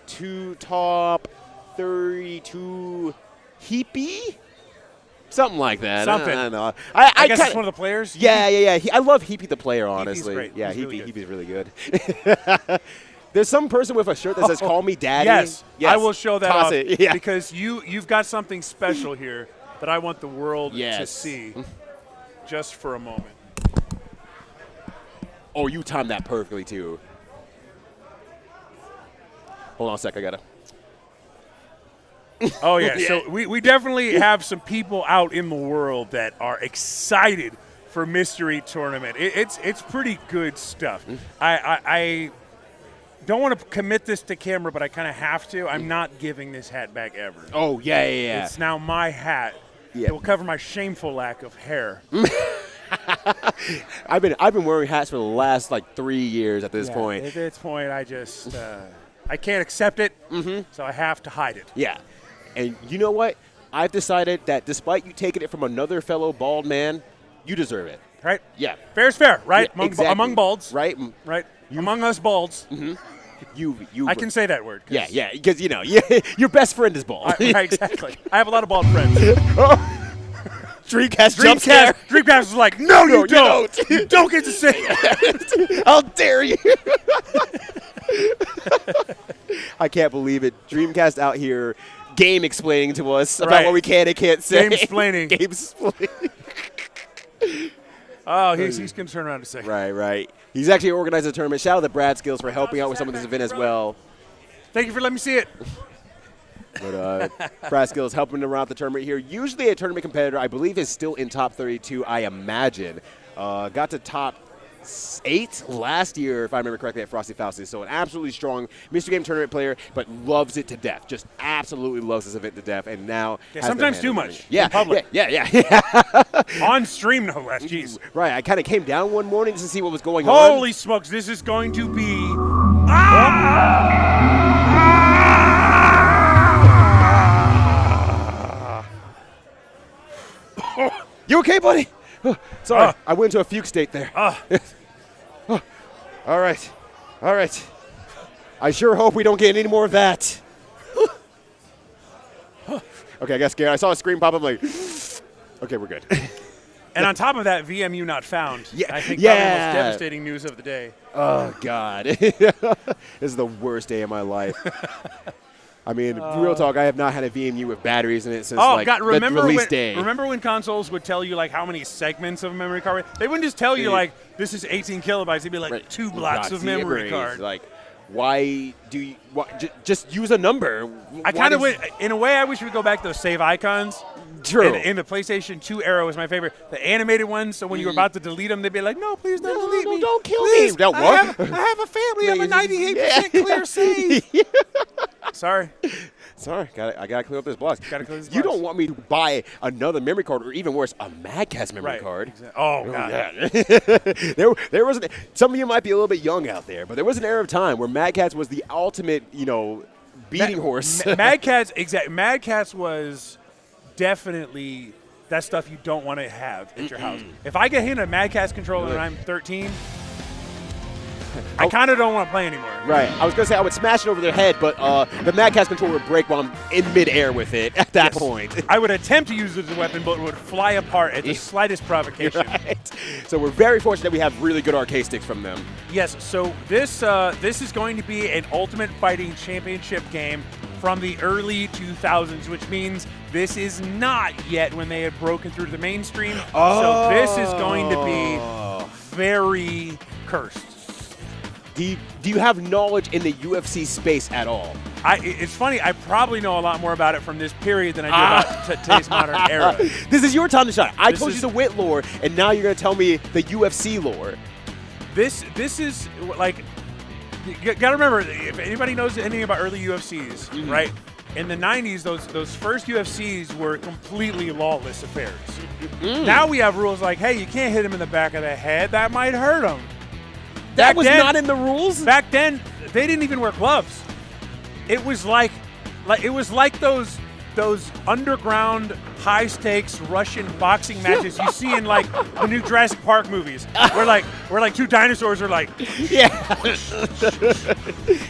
to top 32 Heapy? Something like that. Something. I don't know. I guess it's one of the players? Yeah. I love Heapy the player, honestly. Great. Yeah, Heapy's really good. There's some person with a shirt that says "Call me Daddy." Yes. I will show that Toss off it. Yeah. because you've got something special here that I want the world to see just for a moment. Oh, you timed that perfectly, too. Hold on a sec. I got to... Oh, yeah. So we definitely have some people out in the world that are excited for Mystery Tournament. It's pretty good stuff. I don't want to commit this to camera, but I kind of have to. I'm not giving this hat back ever. Oh, yeah. It's now my hat. Yeah. It will cover my shameful lack of hair. I've been wearing hats for the last 3 years at this point. At this point, I just I can't accept it, so I have to hide it. Yeah. And you know what? I've decided that despite you taking it from another fellow bald man, you deserve it. Right? Yeah. Fair is fair, right? Yeah, among balds. Right? Right. Among us balds. You. I can say that word. Yeah, because your best friend is bald. Right, exactly. I have a lot of bald friends. Dreamcast jump scare. Dreamcast was like, no, you don't. You don't get to say it. How dare you? I can't believe it. Dreamcast out here game explaining to us about what we can and can't say. Game explaining. Game explaining. Oh, he's going to turn around and say. Right. He's actually organized a tournament. Shout out to Brad Skills for helping out with some of this event as well. Thank you for letting me see it. But Brad Skills helping around the tournament here. Usually a tournament competitor, I believe, is still in top 32, I imagine. Got to top 8 last year, if I remember correctly, at Frosty Faustings. So an absolutely strong Mr. Game tournament player, but loves it to death. Just absolutely loves this event to death. And now sometimes too much. Yeah, in public. Yeah. On stream, no less. Jeez. Right. I kind of came down one morning to see what was going on. Holy smokes! This is going to be. You okay, buddy? Sorry, I went into a fugue state there. All right. I sure hope we don't get any more of that. Okay, I got scared. I saw a screen pop up. I'm like, okay, we're good. And on top of that, VMU not found. Yeah, I think probably the most devastating news of the day. Oh, God. This is the worst day of my life. I mean, real talk, I have not had a VMU with batteries in it since God, the release day. Remember when consoles would tell you how many segments of a memory card? They wouldn't just tell you this is 18 kilobytes. They'd be 2 blocks of memory card. Why do you just use a number? I kind of in a way, I wish we could go back to those save icons. True. In the PlayStation 2 era was my favorite. The animated ones, so when you were about to delete them, they'd be like, no, please don't delete me. Don't kill please, me. I have a family. I'm a 98% clear save. Sorry. I gotta clear up this blocks. You don't want me to buy another memory card, or even worse, a Madcast memory card. Exactly. Oh, God. Yeah. there was some of you might be a little bit young out there, but there was an era of time where Madcast was the ultimate, beating horse. Madcast was definitely that stuff you don't want to have at your house. If I get hit a Madcast controller and I'm 13, I kind of don't want to play anymore. Right. I was going to say I would smash it over their head, but the Madcast controller would break while I'm in midair with it at that point. I would attempt to use it as a weapon, but it would fly apart at the slightest provocation. Right. So we're very fortunate that we have really good arcade sticks from them. Yes, so this is going to be an Ultimate Fighting Championship game from the early 2000s, which means this is not yet when they had broken through the mainstream. So this is going to be very cursed. Do you have knowledge in the UFC space at all? It's funny, I probably know a lot more about it from this period than I do about today's modern era. This is your time to shine. I told you the Wit lore, and now you're going to tell me the UFC lore. This is like, you gotta remember, if anybody knows anything about early UFCs, right? In the 90s, those first UFCs were completely lawless affairs. Now we have rules like, hey, you can't hit him in the back of the head. That might hurt him. That was not in the rules? Back then, they didn't even wear gloves. It was like those underground high stakes Russian boxing matches you see in like the new Jurassic Park movies, where like two dinosaurs are like, yeah.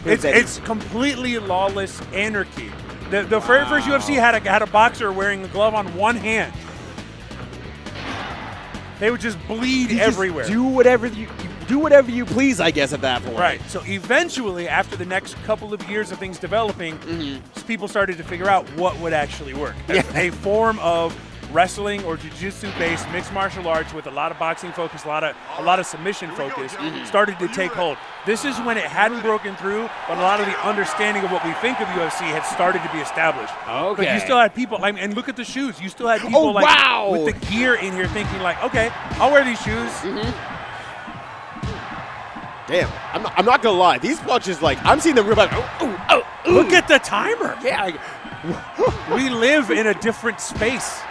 it's completely lawless anarchy. The very first UFC had a boxer wearing a glove on one hand. They would just bleed everywhere. Just do whatever you please, I guess, at that point. Right. So eventually, after the next couple of years of things developing, people started to figure out what would actually work. A form of wrestling or jiu-jitsu-based mixed martial arts with a lot of boxing focus, a lot of submission focus, started to take hold. This is when it hadn't broken through, but a lot of the understanding of what we think of UFC had started to be established. Okay. But you still had people, and look at the shoes. You still had people with the gear in here thinking like, okay, I'll wear these shoes. Damn, I'm not gonna lie. These punches, like, I'm seeing them real back. Look at the timer. Yeah. We live in a different space.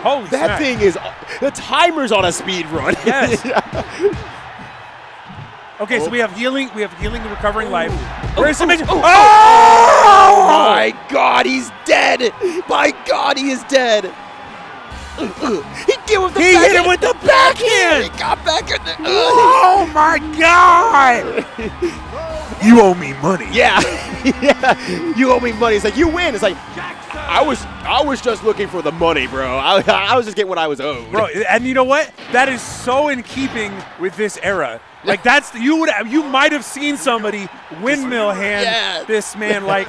Holy that snap. thing is, the timer's on a speed run. Yes. Okay, so we have healing and recovering life. Where's submission? Oh my God, he's dead. My God, he is dead. He hit him with the backhand. He got back in the. Oh my God! You owe me money. Yeah. Yeah. You owe me money. It's like you win. It's like I was just looking for the money, bro. I was just getting what I was owed. Bro, and you know what? That is so in keeping with this era. Like that's you might have seen somebody windmill hand this man like.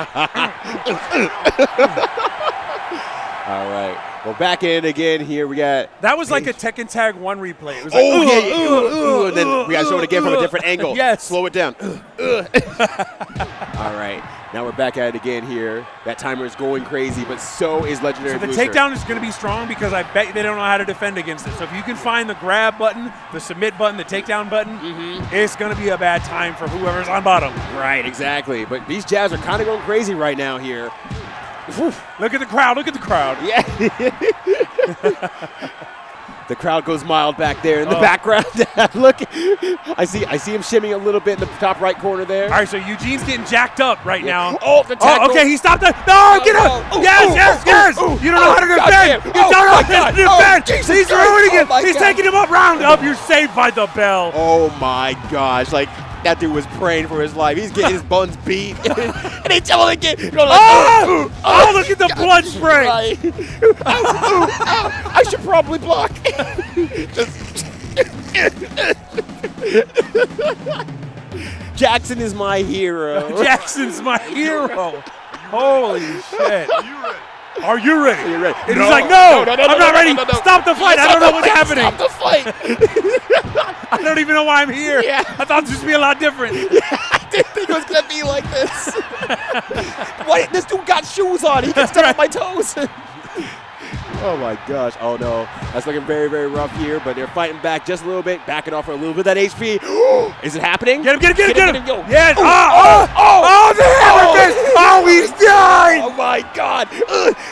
All right. Well, back in again here. We got. That was like a Tekken Tag 1 replay. It was like, and then we got to show it again from a different angle. Yes. Slow it down. All right. Now we're back at it again here. That timer is going crazy, but so is Legendary So the BlueShirt. takedown is going to be strong because I bet they don't know how to defend against it. So if you can find the grab button, the submit button, the takedown button, it's going to be a bad time for whoever's on bottom. Right, exactly. But these jabs are kind of going crazy right now here. Look at the crowd. Look at the crowd. Yeah. The crowd goes mild back there in the background. Look, I see him shimmying a little bit in the top right corner there. All right, so Eugene's getting jacked up right now. Oh, the tackle. Okay, he stopped it. No, get up. Yes. You don't know how to defend. You don't know how to defend. He's ruining it. He's taking him up, round up. You're saved by the bell. Oh my gosh! Like that dude was praying for his life. He's getting his buns beat, and he's telling again. Oh, look at the blood spray. Right. I should probably block. Jackson is my hero. Jackson's my hero. Holy shit. Are you ready? Are you ready? And he's like, no, I'm not ready. Stop the fight. I don't know what's happening. Stop the fight. I don't even know why I'm here. Yeah. I thought this would be a lot different. Yeah, I didn't think it was going to be like this. What? This dude got shoes on. He can step on my toes. Oh my gosh. Oh no. That's looking very, very rough here, but they're fighting back just a little bit, backing off for a little bit of that HP. Is it happening? Get him. Yo. Yes. The hammer fist. Oh, he's dying. Oh my God.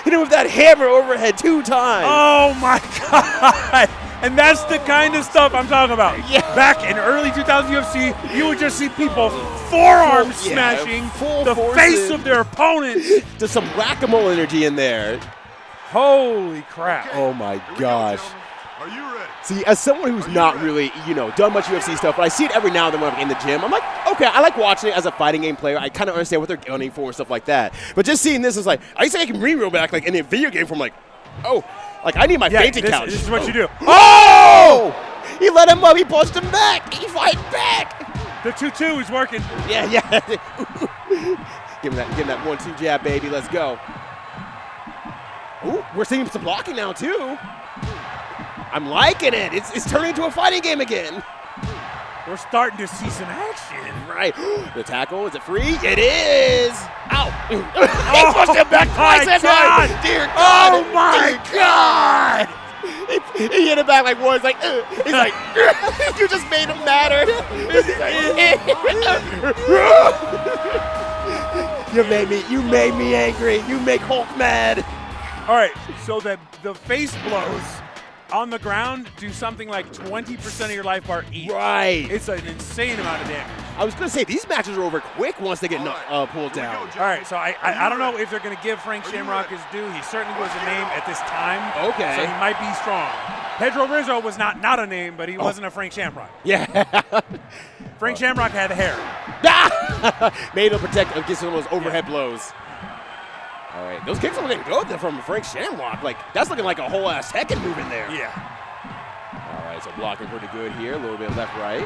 Hit him with that hammer overhead 2 times. Oh my God. And that's the kind of stuff I'm talking about. Yeah. Back in early 2000 UFC, you would just see people forearm smashing the face of their opponent. There's some whack-a-mole energy in there. Holy crap. Oh my gosh. Are you ready? See, as someone who's not really, done much UFC stuff, but I see it every now and then when I'm in the gym, I'm like, okay, I like watching it as a fighting game player. I kind of understand what they're gunning for and stuff like that. But just seeing this is like, I used to take reroll back like in a video game from like, oh, like I need my fainting couch. This is what you do. Oh! He let him up. He punched him back. He fight back. The 2-2 is working. Yeah. Give him that 1-2 jab, baby. Let's go. Ooh, we're seeing some blocking now too. I'm liking it. It's turning into a fighting game again. We're starting to see some action. Right. The tackle, is it free? It is. Ow. He pushed him back twice. Dear God. Oh my God. He hit it back like once. Like, he's like, you just made him madder. You made me angry. You make Hulk mad. All right, so that the face blows on the ground do something like 20% of your life bar each. Right. It's an insane amount of damage. I was going to say, these matches are over quick once they get pulled down. All right, so I don't know if they're going to give Frank Shamrock his due. He certainly was a name at this time. Okay. So he might be strong. Pedro Rizzo was not a name, but he wasn't a Frank Shamrock. Yeah. Frank Shamrock had hair. Made him protect against some of those overhead blows. All right, those kicks are looking good from Frank Shamrock. Like, that's looking like a whole ass heckin' move in there. Yeah. All right, so blocking pretty good here. A little bit left, right.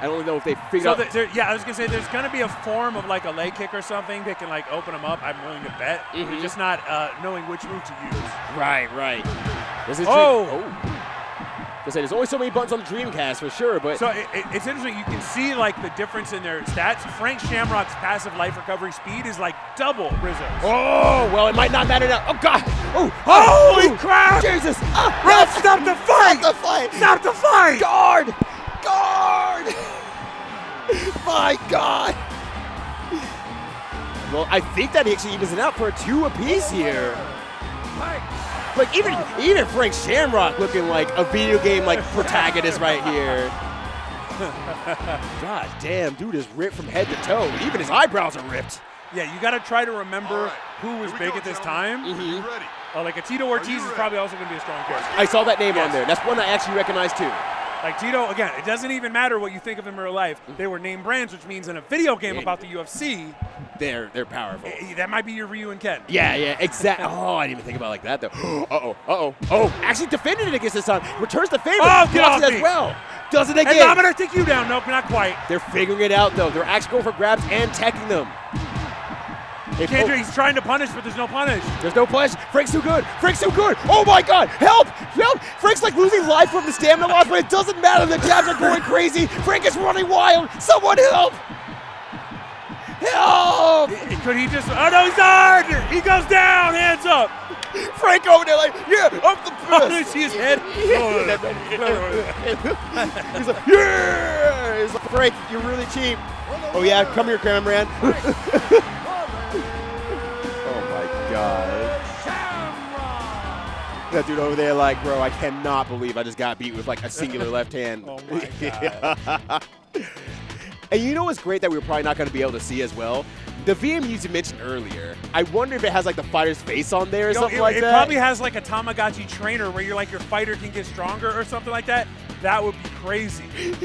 I don't know if they figured out. I was going to say there's going to be a form of like a leg kick or something that can like open them up. I'm willing to bet. We're just not knowing which move to use. Right. This is there's only so many buttons on the Dreamcast for sure, but so it's interesting. You can see like the difference in their stats. Frank Shamrock's passive life recovery speed is like double Rizzo's. Oh, well, it might not matter now. Oh God! Holy crap! Jesus! Ref, stop the fight! Stop the fight! Stop the fight! Guard! My God! Well, I think that he actually evens it out for a 2 apiece here. Like even Frank Shamrock looking like a video game like protagonist right here. God damn, dude is ripped from head to toe. Even his eyebrows are ripped. Yeah, you got to try to remember who was big at this time. Like a Tito Ortiz is probably also going to be a strong character. I saw that name on there. That's one I actually recognize too. Like Tito, again, it doesn't even matter what you think of them in real life. They were name brands, which means in a video game about the UFC, they're powerful. That might be your Ryu and Ken. Yeah, exactly. Oh, I didn't even think about it like that though. Oh, actually defended it against this time. Returns the favor. Oh, get blocks off it me. as well. Does it again. And I'm gonna take you down. Nope, not quite. They're figuring it out though. They're actually going for grabs and teching them. He's trying to punish, but there's no punish. There's no punish. Frank's too good. Oh my God! Help! Frank's like losing life from the stamina loss, but it doesn't matter. The jabs are going crazy. Frank is running wild. Someone help! Help! Could he just? Oh no, he's hard! He goes down. Hands up. Frank over there like, yeah, up the Oh, did you see his head? He's like, yeah! He's like, Frank, you're really cheap. Oh yeah, come here, Cameron. God. That dude over there like, bro, I cannot believe I just got beat with like a singular left hand. Oh my God. And you know what's great that we're probably not going to be able to see as well? The VMUs you mentioned earlier. I wonder if it has like the fighter's face on there or something like that. It probably has like a Tamagotchi trainer where you're like your fighter can get stronger or something like that. That would be crazy.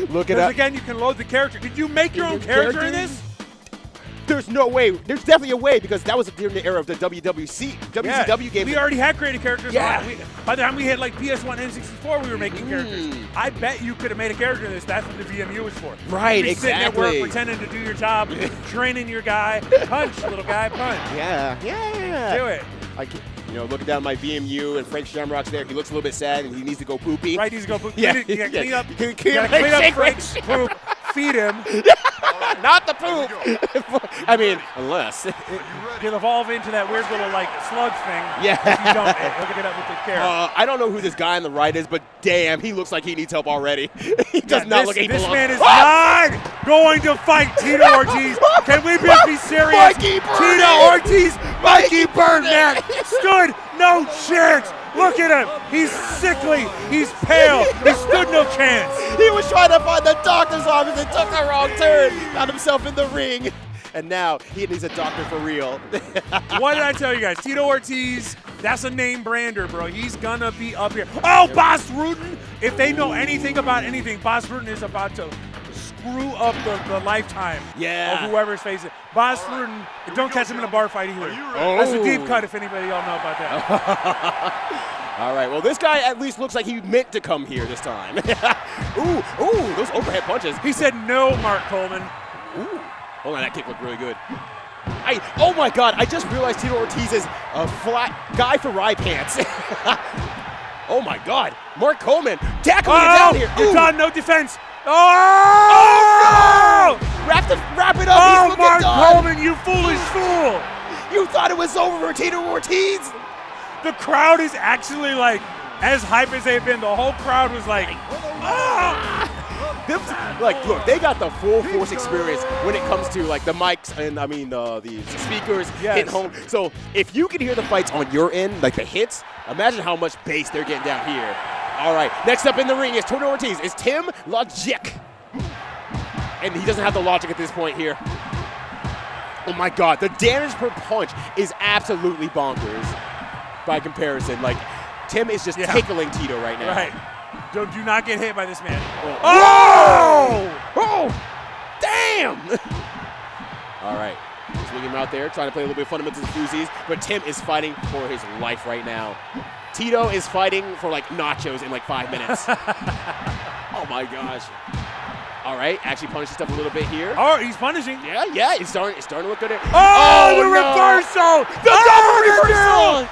Look it up. Again, you can load the character. Did you make your own character in this? There's no way. There's definitely a way because that was during the era of the WCW game. We already had created characters. Yeah. By the time we hit like PS1 and N64, we were making characters. I bet you could have made a character in this. That's what the VMU was for. Right, You're sitting at exactly. work pretending to do your job, training your guy. Punch, little guy, punch. Yeah. Do it. Looking down at my VMU and Frank Shamrock's there. He looks a little bit sad and he needs to go poopy. Right, he needs to go poop. Yeah. Clean up. Clean up Frank's poop. Feed him. Not the poop. I mean, unless. He'll evolve into that weird little like slug thing. Yeah. If you don't, look it up with the carrot. I don't know who this guy on the right is, but damn, he looks like he needs help already. He does not look like he This belongs. man is not going to fight Tito Ortiz. Can we be serious? Mikey Tito Ortiz, Mikey Burnett stood no chance. Look at him. He's sickly. He's pale. He stood no chance. He was trying to find the doctor's office and took the wrong turn. Found himself in the ring. And now he needs a doctor for real. What did I tell you guys? Tito Ortiz That's a name brander, bro. He's gonna be up here. Oh, Boss Rudin! If they know anything about anything, Boss Rudin is about to screw up the lifetime of whoever's facing. Boss Rudin, don't catch him in a bar fight either. That's a deep cut if anybody y'all know about that. All right, well, this guy at least looks like he meant to come here this time. ooh, those overhead punches. He said no, Mark Coleman. Ooh, hold on, that kick looked really good. Oh my God, I just realized Tito Ortiz is a flat guy for rye pants. Oh my God, Mark Coleman tackling it down here. You're done, no defense. Oh no! Wrap it up. Oh, Mark Coleman, you foolish fool! You thought it was over for Tito Ortiz? The crowd is actually like, as hype as they've been, the whole crowd was like, ah! Like, look, they got the full force experience when it comes to like the mics and the speakers hitting home. So if you can hear the fights on your end, like the hits, imagine how much bass they're getting down here. All right, next up in the ring is Tito Ortiz. Is Tim Logic, and he doesn't have the logic at this point here. Oh my God, the damage per punch is absolutely bonkers by comparison. Like, Tim is just tickling Tito right now. Right. Do not get hit by this man. Oh! Damn! All right. Swinging him out there, trying to play a little bit of fundamentals and fuzzies, but Tim is fighting for his life right now. Tito is fighting for like nachos in like 5 minutes. Oh my gosh. All right, actually punishing stuff a little bit here. Oh, he's punishing. Yeah, it's starting to look good. Oh, the reversal! The double reversal!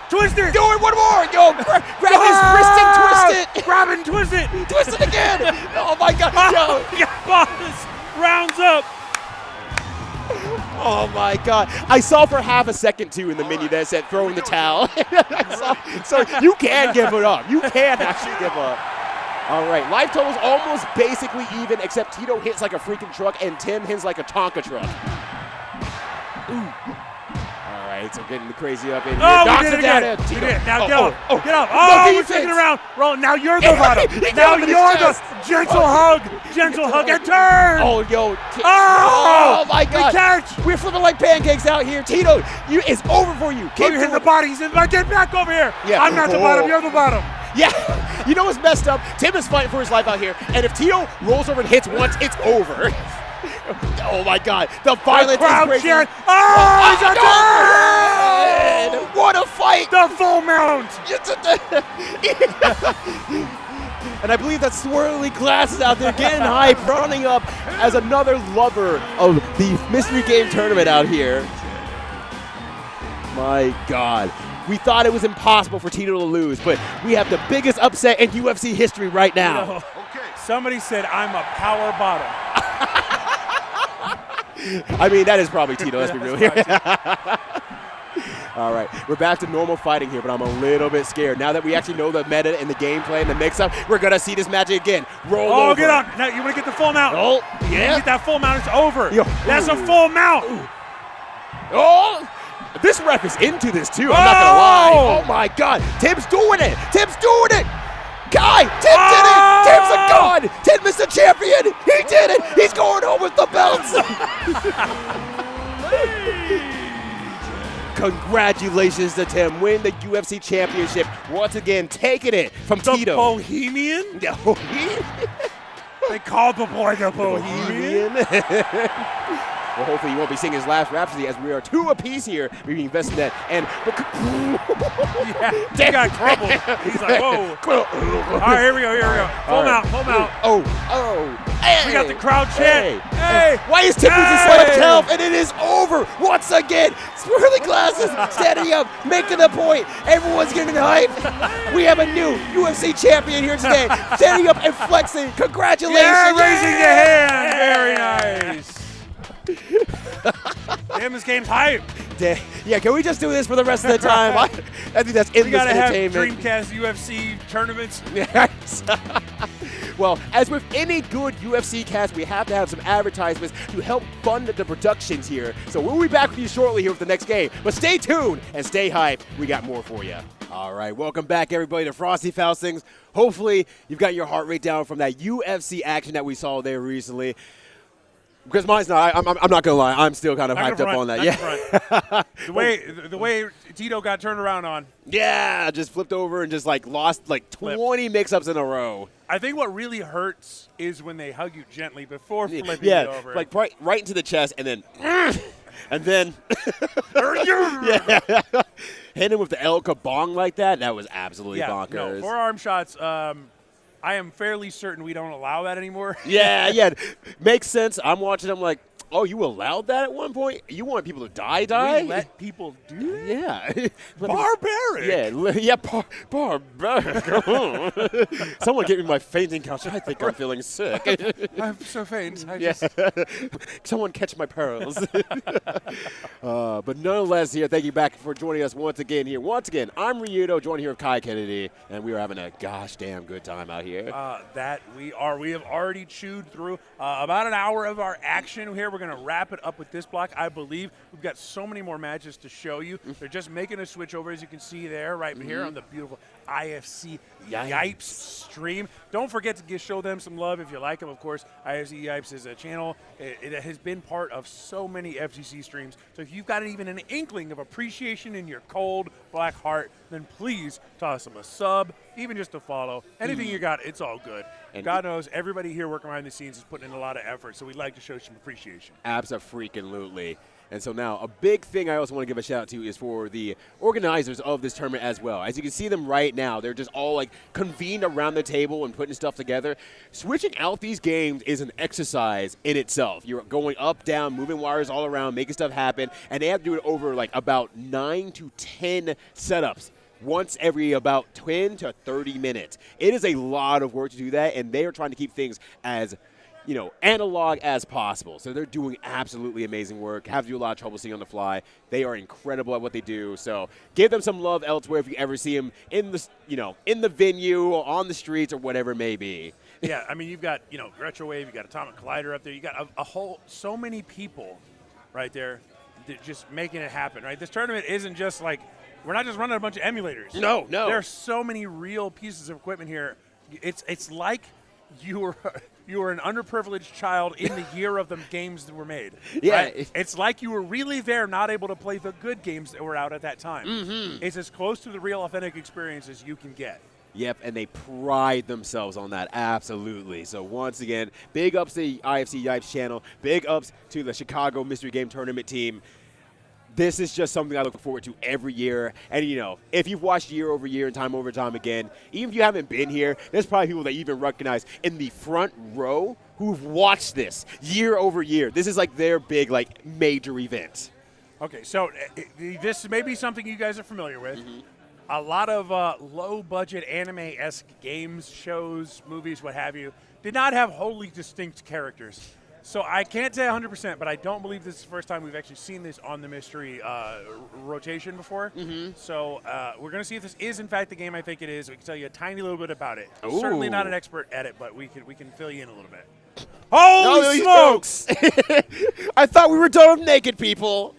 Twist it! Do it one more! Yo, grab his wrist and twist it! Grab and twist it! Twist it again! Oh my God! Yo. Boss rounds up! Oh my God. I saw for half a second too in the menu that said throwing the towel. So you can give it up. You can actually give up. All right, life total's almost basically even, except Tito hits like a freaking truck and Tim hits like a Tonka truck. Ooh. All right, so getting the crazy up in here. Oh, knocks we did it down. again. Tito. Now get up. Get up. No, Oh, we're taking it around. Roll. Now you're the bottom. Now you're the gentle hug and turn. Oh, yo. Oh, my God. The catch. We're flipping like pancakes out here. Tito, it's over for you. You're hitting the body. He said, get back over here. Yeah. I'm not the bottom. You're the bottom. Yeah, you know what's messed up? Tim is fighting for his life out here, and if Tito rolls over and hits once, it's over. Oh my God, the violence is crazy. Chant. Oh, he's a turn! What a fight! The full mount. And I believe that swirly glasses out there getting hype, running up as another lover of the mystery game tournament out here. My God. We thought it was impossible for Tito to lose, but we have the biggest upset in UFC history right now. You know, somebody said I'm a power bottom. I mean, that is probably Tito, let's be real here. All right, we're back to normal fighting here, but I'm a little bit scared. Now that we actually know the meta and the gameplay and the mix-up, we're going to see this magic again. Roll over. Oh, get up. Now, you want to get the full mount? Oh, yeah. You get that full mount, it's over. Yo. That's a full mount. Ooh. Oh! This ref is into this too, I'm not gonna lie. Oh my God, Tim's doing it! Tim's doing it! Guy, Tim did it! Tim's a god! Tim is the champion! He did it! He's going home with the belts! Congratulations to Tim, win the UFC championship. Once again, taking it from Tito. Bohemian? The Bohemian? They called the boy the Bohemian. Well, hopefully he won't be singing his last Rhapsody as we are 2 apiece here between Vesenet and yeah, he got crumbled. He's like, whoa. All right, here we go. Full mount. Hey. We got the crowd chant. Hey. Why is Tim losing so much health? And it is over once again. Swirly glasses standing up, making the point. Everyone's getting hype. We have a new UFC champion here today, standing up and flexing. Congratulations. Yeah, raising your hand. Very nice. Damn, this game's hype. Yeah, can we just do this for the rest of the time? I think that's endless entertainment. We gotta have Dreamcast UFC tournaments. Yes. Well, as with any good UFC cast, we have to have some advertisements to help fund the productions here. So we'll be back with you shortly here with the next game. But stay tuned and stay hyped. We got more for you. All right, welcome back, everybody, to Frosty Faustings. Hopefully, you've got your heart rate down from that UFC action that we saw there recently. Because mine's not. I'm not gonna lie. I'm still kind of hyped up on that. Yeah. The way Tito got turned around on. Yeah, just flipped over and just like lost like 20 mix-ups in a row. I think what really hurts is when they hug you gently before flipping you over. Like right into the chest, and then yeah, hit him with the El Kabong like that. That was absolutely bonkers. No, forearm shots. I am fairly certain we don't allow that anymore. Yeah, makes sense. I'm watching. I'm like, oh, you allowed that at one point? You want people to die? We let people do that? Yeah. Barbaric. Yeah, barbaric. Someone get me my fainting couch. I think I'm feeling sick. I'm so faint. Someone catch my pearls. But nonetheless, here, thank you back for joining us once again here. Once again, I'm Ryudo, joined here with Kai Kennedy, and we are having a gosh damn good time out here. That we are. We have already chewed through about an hour of our action here. We're going to wrap it up with this block. I believe we've got so many more matches to show you. They're just making a switch over, as you can see there, right here on the beautiful IFCYipeS stream. Don't forget to show them some love if you like them. Of course, IFCYipeS is a channel. It has been part of so many FGC streams. So if you've got even an inkling of appreciation in your cold black heart, then please toss them a sub, even just a follow. Anything you got, it's all good. And God knows everybody here working behind the scenes is putting in a lot of effort, so we'd like to show some appreciation. Abso-freaking-lutely. And so now, a big thing I also want to give a shout out to is for the organizers of this tournament as well. As you can see them right now, they're just all like convened around the table and putting stuff together. Switching out these games is an exercise in itself. You're going up, down, moving wires all around, making stuff happen, and they have to do it over like about 9 to 10 setups. Once every about 10 to 30 minutes. It is a lot of work to do that, and they are trying to keep things as, analog as possible. So they're doing absolutely amazing work. Have to do a lot of troubleshooting on the fly. They are incredible at what they do. So give them some love elsewhere if you ever see them in the, in the venue, on the streets, or whatever it may be. Yeah, I mean, you've got, Retrowave, you've got Atomic Collider up there. You got so many people right there just making it happen, right? This tournament isn't just like, we're not just running a bunch of emulators. No. There are so many real pieces of equipment here. It's like you were an underprivileged child in the year of the games that were made. Yeah. Right? It's like you were really there, not able to play the good games that were out at that time. It's as close to the real authentic experience as you can get. Yep, and they pride themselves on that, absolutely. So once again, big ups to the IFCYipeS channel. Big ups to the Chicago Mystery Game Tournament team. This is just something I look forward to every year. And, if you've watched year over year and time over time again, even if you haven't been here, there's probably people that you even recognize in the front row who've watched this year over year. This is like their big, major event. Okay, so this may be something you guys are familiar with. A lot of low-budget anime-esque games, shows, movies, what have you, did not have wholly distinct characters. So I can't say 100%, but I don't believe this is the first time we've actually seen this on the mystery rotation before. So we're going to see if this is, in fact, the game I think it is. We can tell you a tiny little bit about it. Ooh. Certainly not an expert at it, but we can fill you in a little bit. Holy smokes! I thought we were done with naked people.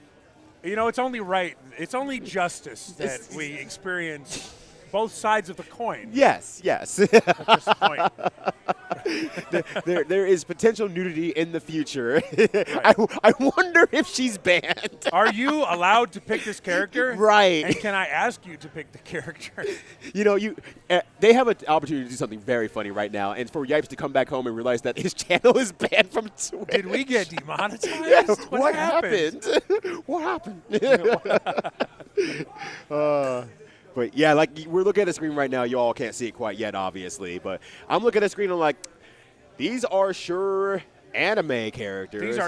It's only right. It's only justice that we experience both sides of the coin. Yes. At this point. there is potential nudity in the future. Right. I wonder if she's banned. Are you allowed to pick this character? Right. And can I ask you to pick the character? They have an opportunity to do something very funny right now, and for Yipes to come back home and realize that his channel is banned from Twitch. Did we get demonetized? Yeah, What happened? What happened? But yeah, we're looking at the screen right now. You all can't see it quite yet, obviously. But I'm looking at the screen and I'm like, these are sure anime characters.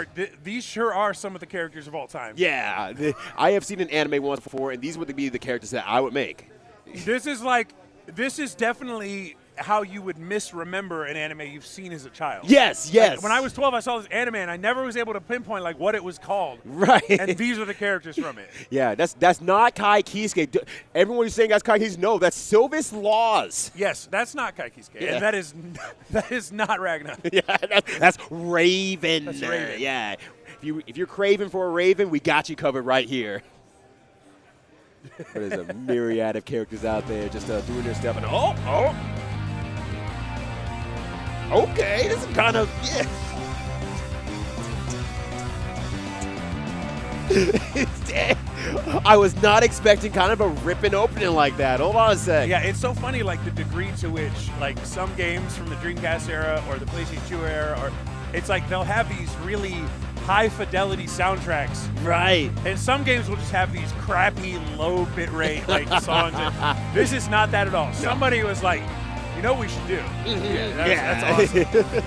These sure are some of the characters of all time. Yeah, I have seen an anime once before, and these would be the characters that I would make. This is definitely how you would misremember an anime you've seen as a child. Yes. When I was 12, I saw this anime, and I never was able to pinpoint what it was called. Right. And these are the characters from it. Yeah, that's not Kai Kisuke. Everyone who's saying that's Kai Kisuke, no, that's Sylvis Laws. Yes, that's not Kai Kisuke. Yeah. And that is not Ragnar. Yeah, that's Raven. That's Raven. Yeah. If you're craving for a Raven, we got you covered right here. There's a myriad of characters out there just doing their stuff. And okay, this is kind of I was not expecting kind of a ripping opening like that. Hold on a sec. Yeah, it's so funny, like the degree to which, like some games from the Dreamcast era or the PlayStation 2 era, or it's like they'll have these really high fidelity soundtracks. Right. And some games will just have these crappy low bitrate like songs. And this is not that at all. Somebody was like, you know what we should do? That's awesome.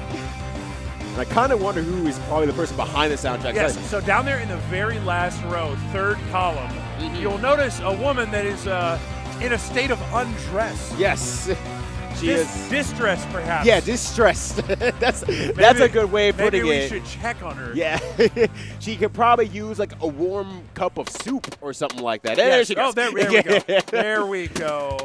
And I kind of wonder who is probably the person behind the soundtrack. Yes, so down there in the very last row, third column, you'll notice a woman that is in a state of undress. Yes. She is distressed, perhaps. Yeah, distressed. that's a good way of putting it. Maybe we should check on her. Yeah. She could probably use like a warm cup of soup or something like that. There Yes. she goes. Oh, there we go. There we go.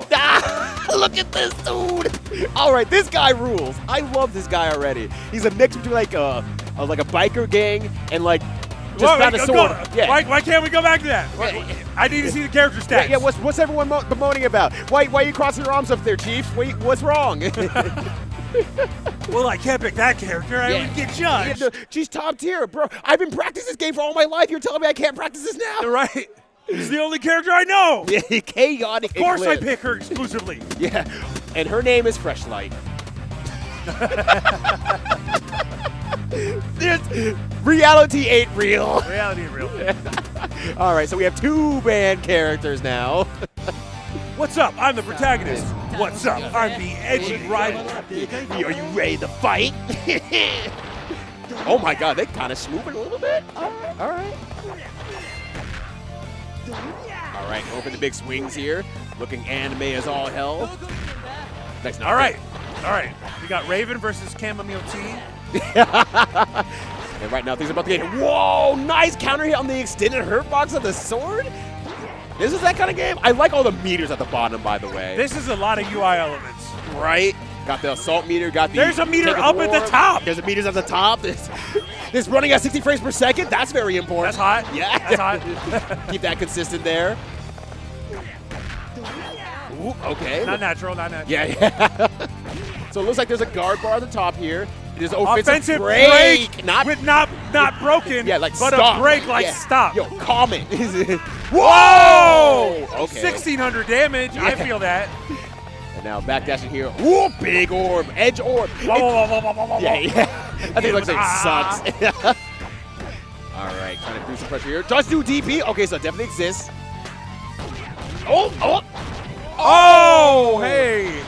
Look at this dude. All right, this guy rules. I love this guy already. He's a mix between like a biker gang and like just found a sword. Yeah. Why can't we go back to that? I need to see the character stats. Yeah, what's everyone bemoaning about? Why are you crossing your arms up there, Chief? What's wrong? Well, I can't pick that character. I would get judged. Yeah, she's top tier, bro. I've been practicing this game for all my life. You're telling me I can't practice this now? Right. She's the only character I know. Yeah, Chaotic Of course I Eclipse. pick her exclusively. Yeah, and her name is Freshlight. Reality ain't real. Reality ain't real. All right, so we have two banned characters now. What's up? I'm the protagonist. What's up? I'm the edgy rival. Are you ready to fight? Oh my God, they kind of smoothing a little bit. All right. All right, open the big swings here. Looking anime as all hell. Nice. All right. We got Raven versus Chamomile Tea. And right now things are about to get. Whoa! Nice counter hit on the extended hurt box of the sword. This is that kind of game. I like all the meters at the bottom, by the way. This is a lot of UI elements. Right? Got the assault meter. Got the. There's a meter up at the top. There's a meters at the top. This running at 60 frames per second. That's very important. That's hot. Yeah. That's hot. Keep that consistent there. Ooh, okay. Not natural. Yeah. So it looks like there's a guard bar at the top here. There's an offensive break. Not broken. Yeah, like but stop. a break like Yeah. stop. Yo, calm it. Whoa! Okay. 1,600 damage. Yeah. I feel that. And now backdashing here. Whoa, big orb, edge orb. Yeah. I think it looks like it sucks. All right, trying to do some pressure here. Just do DP. Okay, so it definitely exists. Oh, hey.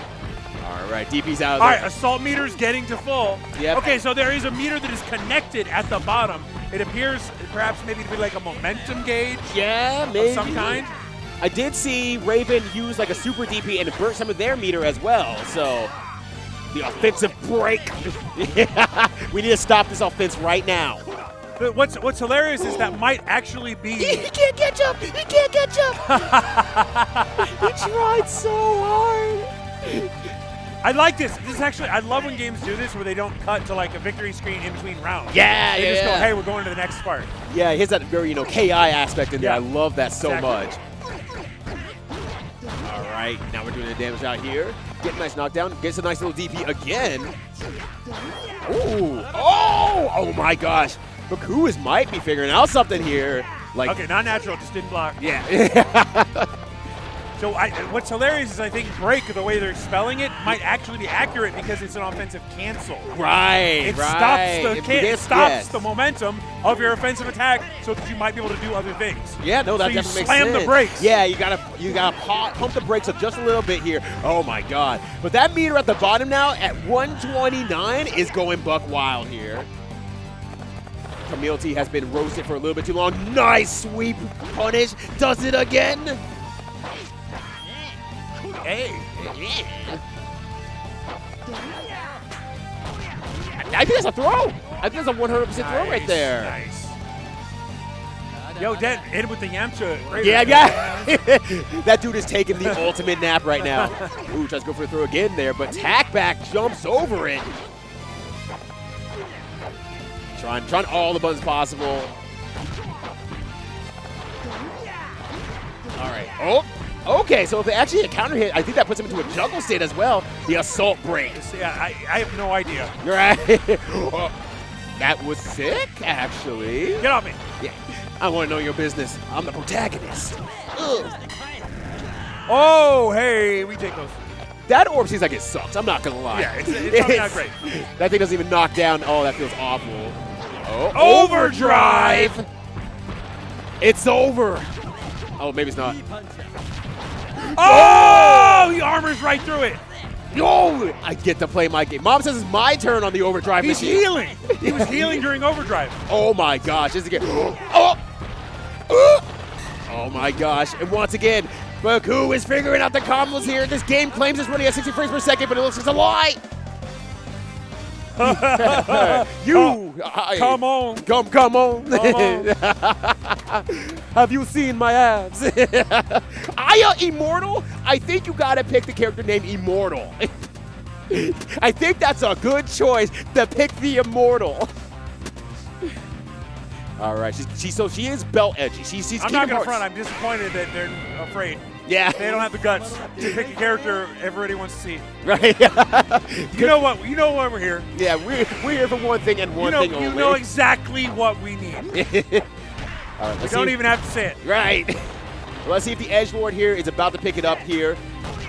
All right, DP's out of All there. right, assault meter's getting to full. Yep. Okay, so there is a meter that is connected at the bottom. It appears perhaps maybe to be like a momentum gauge Yeah, maybe. of some kind. I did see Raven use like a super DP and burn some of their meter as well. So the offensive break. Yeah, we need to stop this offense right now. But what's hilarious is that might actually be. He can't catch up. He can't catch up. He tried so hard. I like this. This is actually, I love when games do this where they don't cut to like a victory screen in between rounds. Yeah, They just go, hey, we're going to the next part. Yeah, he has that very, KI aspect in there. Yeah. I love that so Exactly. much. All right, now we're doing the damage out here. Get a nice knockdown. Gets a nice little DP again. Ooh. Oh my gosh. Bookoo might be figuring out something here. Like, Okay, not natural, just didn't block. yeah. So what's hilarious is I think break, the way they're spelling it, might actually be accurate because it's an offensive cancel. Right, It right. stops the momentum of your offensive attack so that you might be able to do other things. Yeah, no, that So you definitely makes slam sense. the brakes. Yeah, you gotta pump the brakes up just a little bit here. Oh my God! But that meter at the bottom now at 129 is going buck wild here. Camille T has been roasted for a little bit too long. Nice sweep punish. Does it again. Hey. I think that's a throw. I think that's a 100% throw right there. Nice. Yo, Dad, hit him with the Yamcha. Yeah. That dude is taking the ultimate nap right now. Ooh, tries to go for the throw again there, but TacBac jumps over it. Trying all the buttons possible. All right. Oh, okay. So if they actually hit a counter hit, I think that puts him into a juggle state as well. The assault breaks. Yeah, I have no idea. Right. Oh, that was sick, actually. Get off me. Yeah. I want to know your business. I'm the protagonist. Ugh. Oh, hey, we take those. That orb seems like it sucks. I'm not going to lie. Yeah, it's probably not great. That thing doesn't even knock down. Oh, that feels awful. Oh, overdrive! It's over. Oh, maybe it's not. Oh, he armors right through it. No, I get to play my game. Mom says it's my turn on the overdrive He's machine. healing. He was healing during overdrive. Oh my gosh, this is again. Oh my gosh, and once again, Bookoo is figuring out the combos here. This game claims it's running at 60 frames per second, but it looks like it's a lie. Come on. Come on. Have you seen my abs? Aya Immortal? I think you gotta pick the character named Immortal. I think that's a good choice to pick the Immortal. All right, so she is belt edgy. She's I'm not gonna front. I'm disappointed that they're afraid. Yeah. They don't have the guts to pick a character everybody wants to see. Right. You know what? You know why we're here. Yeah, we're here for one thing and one thing only. You know exactly what we need. All right, we don't even have to say it. Right. Well, let's see if the Edgelord here is about to pick it up here.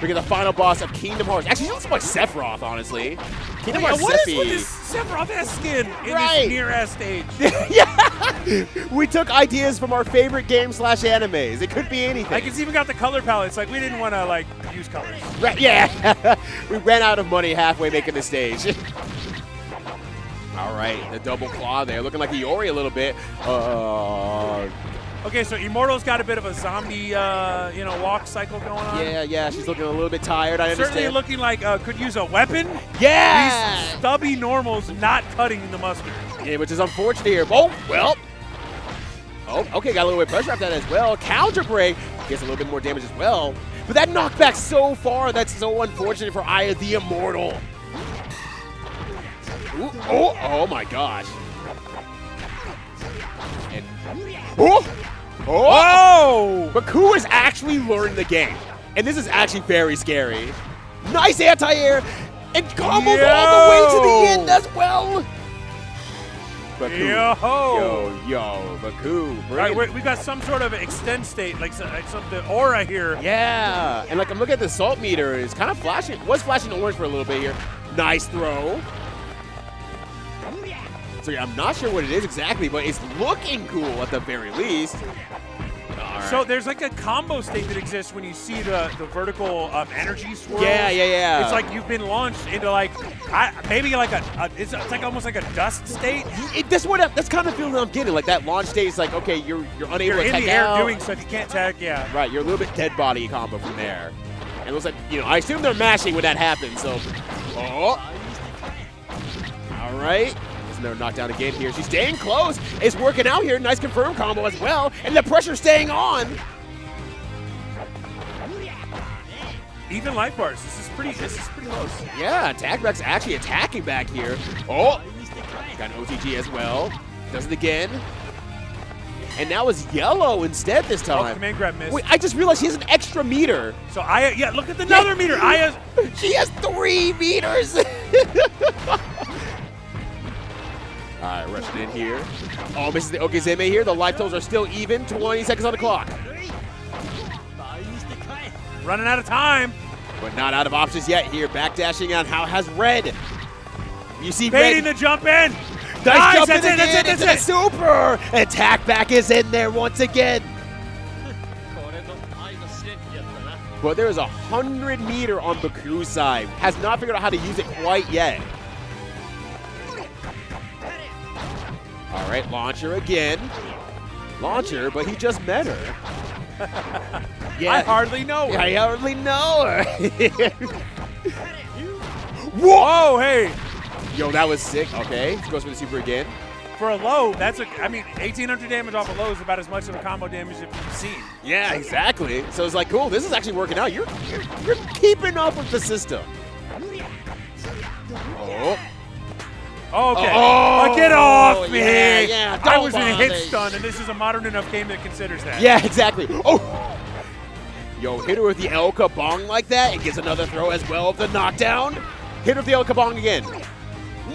We're the final boss of Kingdom Hearts. Actually, she looks like Sephiroth, honestly. Kingdom Hearts What Sephi. is with this Sephiroth-ass skin in this near-ass stage? Yeah. We took ideas from our favorite games / animes. It could be anything. Like, it's even got the color palette. It's like we didn't want to, like, use colors. Right, yeah. We ran out of money halfway making the stage. All right, the double claw there. Looking like Iori a little bit. Okay, so Immortal's got a bit of a zombie, walk cycle going on. Yeah, she's looking a little bit tired, I understand. Certainly looking like could use a weapon. Yeah! These stubby normals not cutting the mustard. Yeah, which is unfortunate here. Oh, well. Oh, okay, got a little bit of pressure off that as well. Counterpoint gets a little bit more damage as well. But that knockback so far, that's so unfortunate for Aya the Immortal. Ooh, oh my gosh. And, Oh! Bookoo has actually learned the game. And this is actually very scary. Nice anti-air. And combos all the way to the end as well. Bookoo. Yo, Bookoo. All right, we got some sort of extend state, like the aura here. Yeah. And like I'm looking at the salt meter. It's kind of flashing. It was flashing orange for a little bit here. Nice throw. So yeah, I'm not sure what it is exactly, but it's looking cool at the very least. Right. So there's like a combo state that exists when you see the vertical energy swirl. Yeah. It's like you've been launched into like maybe like it's like almost like a dust state. That's kind of the feeling I'm getting. Like that launch state is like, okay, you're unable to in tag the air out. doing stuff you can't tag. Yeah. Right, you're a little bit dead body combo from there. And it looks like I assume they're mashing when that happens. So, all right. Another knockdown again here. She's staying close. It's working out here. Nice confirmed combo as well. And the pressure's staying on. Even life bars. This is pretty close. Yeah, TacBac's actually attacking back here. Oh, got an OTG as well. Does it again. And now it's yellow instead this time. Oh, command grab missed. Wait, I just realized she has an extra meter. So Aya, look at another meter. Aya's. She has 3 meters. All right, rushing in here. Oh, misses the Okizeme here. The life totals are still even. 20 seconds on the clock. Running out of time. But not out of options yet here. Backdashing on how has red. You see baiting red. the jump in. Nice jump that's in again. That's it. Super. Attack back is in there once again. But there is 100 meter on Bookoo's side. Has not figured out how to use it quite yet. All right, launcher again. Launcher, but he just met her. Yeah, I hardly know her. I hardly know her. Whoa, hey. Yo, that was sick. Okay, goes for the super again. For a low, 1,800 damage off a low is about as much of a combo damage as you've seen. Yeah, exactly. So it's like, cool, this is actually working out. You're keeping up with the system. Oh. Okay. Oh, get off me! Yeah, I was in a hit stun, and this is a modern enough game that considers that. Yeah, exactly. Oh! Yo, hit her with the El Kabong like that. It gets another throw as well of the knockdown. Hit her with the El Kabong again.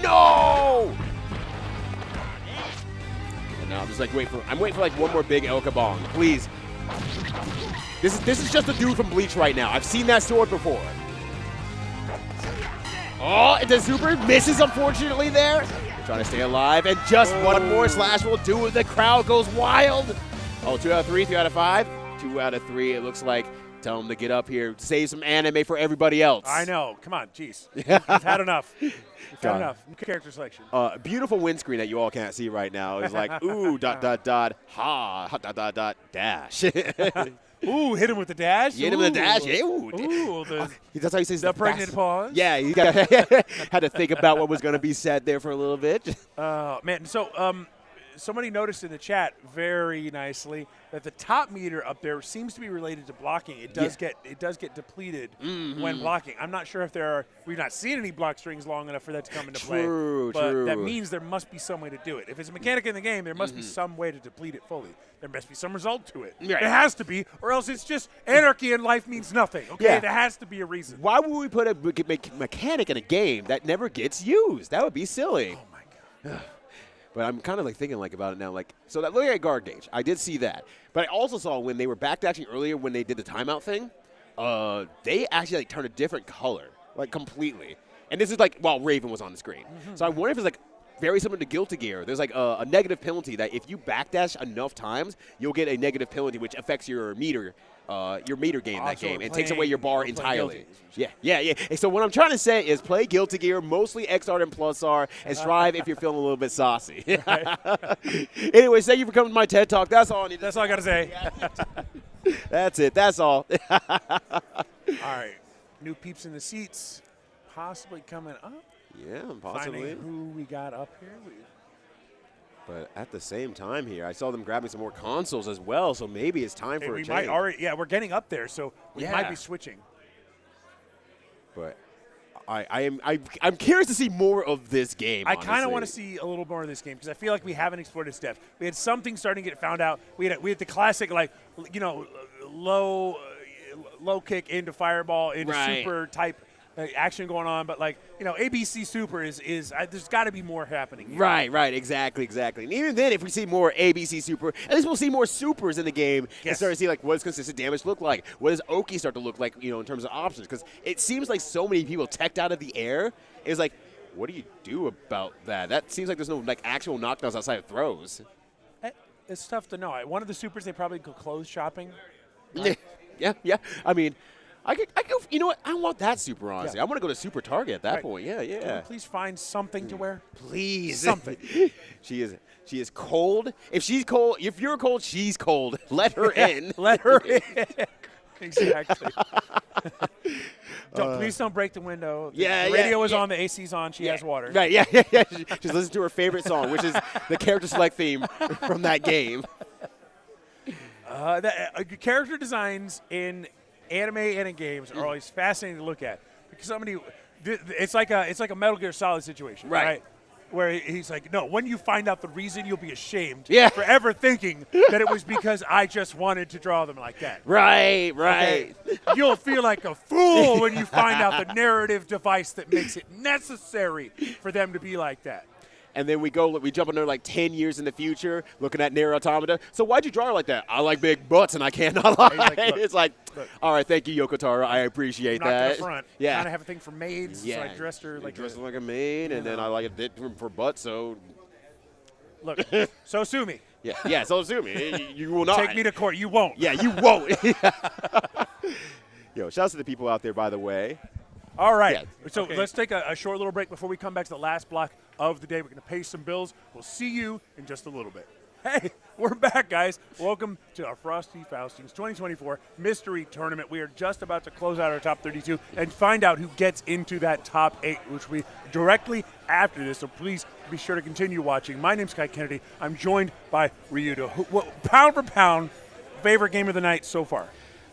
No! now. I'm just like I'm waiting for like one more big El Kabong, please. This is just a dude from Bleach right now. I've seen that sword before. Oh, and the super misses, unfortunately, there. They're trying to stay alive, and just one more slash will do it. The crowd goes wild. Oh, 2 out of 3, 3 out of 5. 2 out of 3, it looks like. Tell them to get up here, save some anime for everybody else. I know. Come on, jeez. We've had enough. We've had enough. Character selection. Beautiful windscreen that you all can't see right now is like, ooh, ha, dash. Ooh, hit him with the dash. Hit him with the dash. That's how he says the pregnant pause. Yeah, you had to think about what was going to be said there for a little bit. Man, so somebody noticed in the chat very nicely that the top meter up there seems to be related to blocking. It does get depleted when blocking. I'm not sure if we've not seen any block strings long enough for that to come into play. But that means there must be some way to do it. If it's a mechanic in the game, there must be some way to deplete it fully. There must be some result to it. Right. It has to be, or else it's just anarchy and life means nothing. Okay, yeah. There has to be a reason. Why would we put a mechanic in a game that never gets used? That would be silly. Oh my god. But I'm kind of like thinking like about it now. Like, so that look at guard gauge, I did see that. But I also saw when they were backdashing earlier when they did the timeout thing, they actually like turned a different color, like completely. And this is like while Raven was on the screen. So I wonder if it's like very similar to Guilty Gear. There's like a negative penalty that if you backdash enough times, you'll get a negative penalty which affects your meter gain that game and takes away your bar entirely. Yeah. And so what I'm trying to say is play Guilty Gear, mostly XR and Plus R, and strive if you're feeling a little bit saucy. Anyways, thank you for coming to my TED Talk. That's all I need. That's all I got to say. That's it. That's all. All right. New peeps in the seats possibly coming up. Yeah, possibly. Finding who we got up here. But at the same time here, I saw them grabbing some more consoles as well, so maybe it's time for a change. We're getting up there, so we might be switching. But I'm curious to see more of this game. I kind of want to see a little more of this game because I feel like we haven't explored its depth. We had something starting to get found out. We had the classic low kick into fireball into super type action going on, but ABC Super is there's got to be more happening here. Right, exactly. And even then, if we see more ABC Super, at least we'll see more supers in the game and start to see what does consistent damage look like? What does Oki start to look like, in terms of options? Because it seems like so many people teched out of the air. It's like, what do you do about that? That seems like there's no actual knockdowns outside of throws. It's tough to know. One of the supers they probably go clothes shopping. Yeah. I mean, I could, you know what? I want that super, honestly. I want to go to Super Target at that point. Yeah. Can you please find something to wear? Please. Something. She is cold. If you're cold, she's cold. Let her in. Let her in. Exactly. Please don't break the window. The radio is on, the AC's on, she has water. Right, yeah. She's listening to her favorite song, which is the character select theme from that game. Character designs in anime and in games are always fascinating to look at because it's like a Metal Gear Solid situation, right? Where he's like, no, when you find out the reason, you'll be ashamed for ever thinking that it was because I just wanted to draw them like that. Right. Okay? You'll feel like a fool when you find out the narrative device that makes it necessary for them to be like that. And then we jump another 10 years in the future, looking at Nier Automata. So why'd you draw her like that? I like big butts, and I cannot lie. It's like, all right, thank you, Yoko Taro. I appreciate that. Front. Yeah. Kind of have a thing for maids, so I dressed her like a maid, and then I like it for butts, so. Look, so sue me. Yeah, so sue me. You will not. Take me to court. You won't. Yeah, you won't. Yo, shouts to the people out there, by the way. All right. So let's take a short little break before we come back to the last block of the day. We're going to pay some bills. We'll see you in just a little bit. Hey, we're back, guys. Welcome to our Frosty Faustings 2024 Mystery Tournament. We are just about to close out our top 32 and find out who gets into that top 8, which will be directly after this. So please be sure to continue watching. My name's Kai Kennedy. I'm joined by Ryudo. Pound for pound, favorite game of the night so far?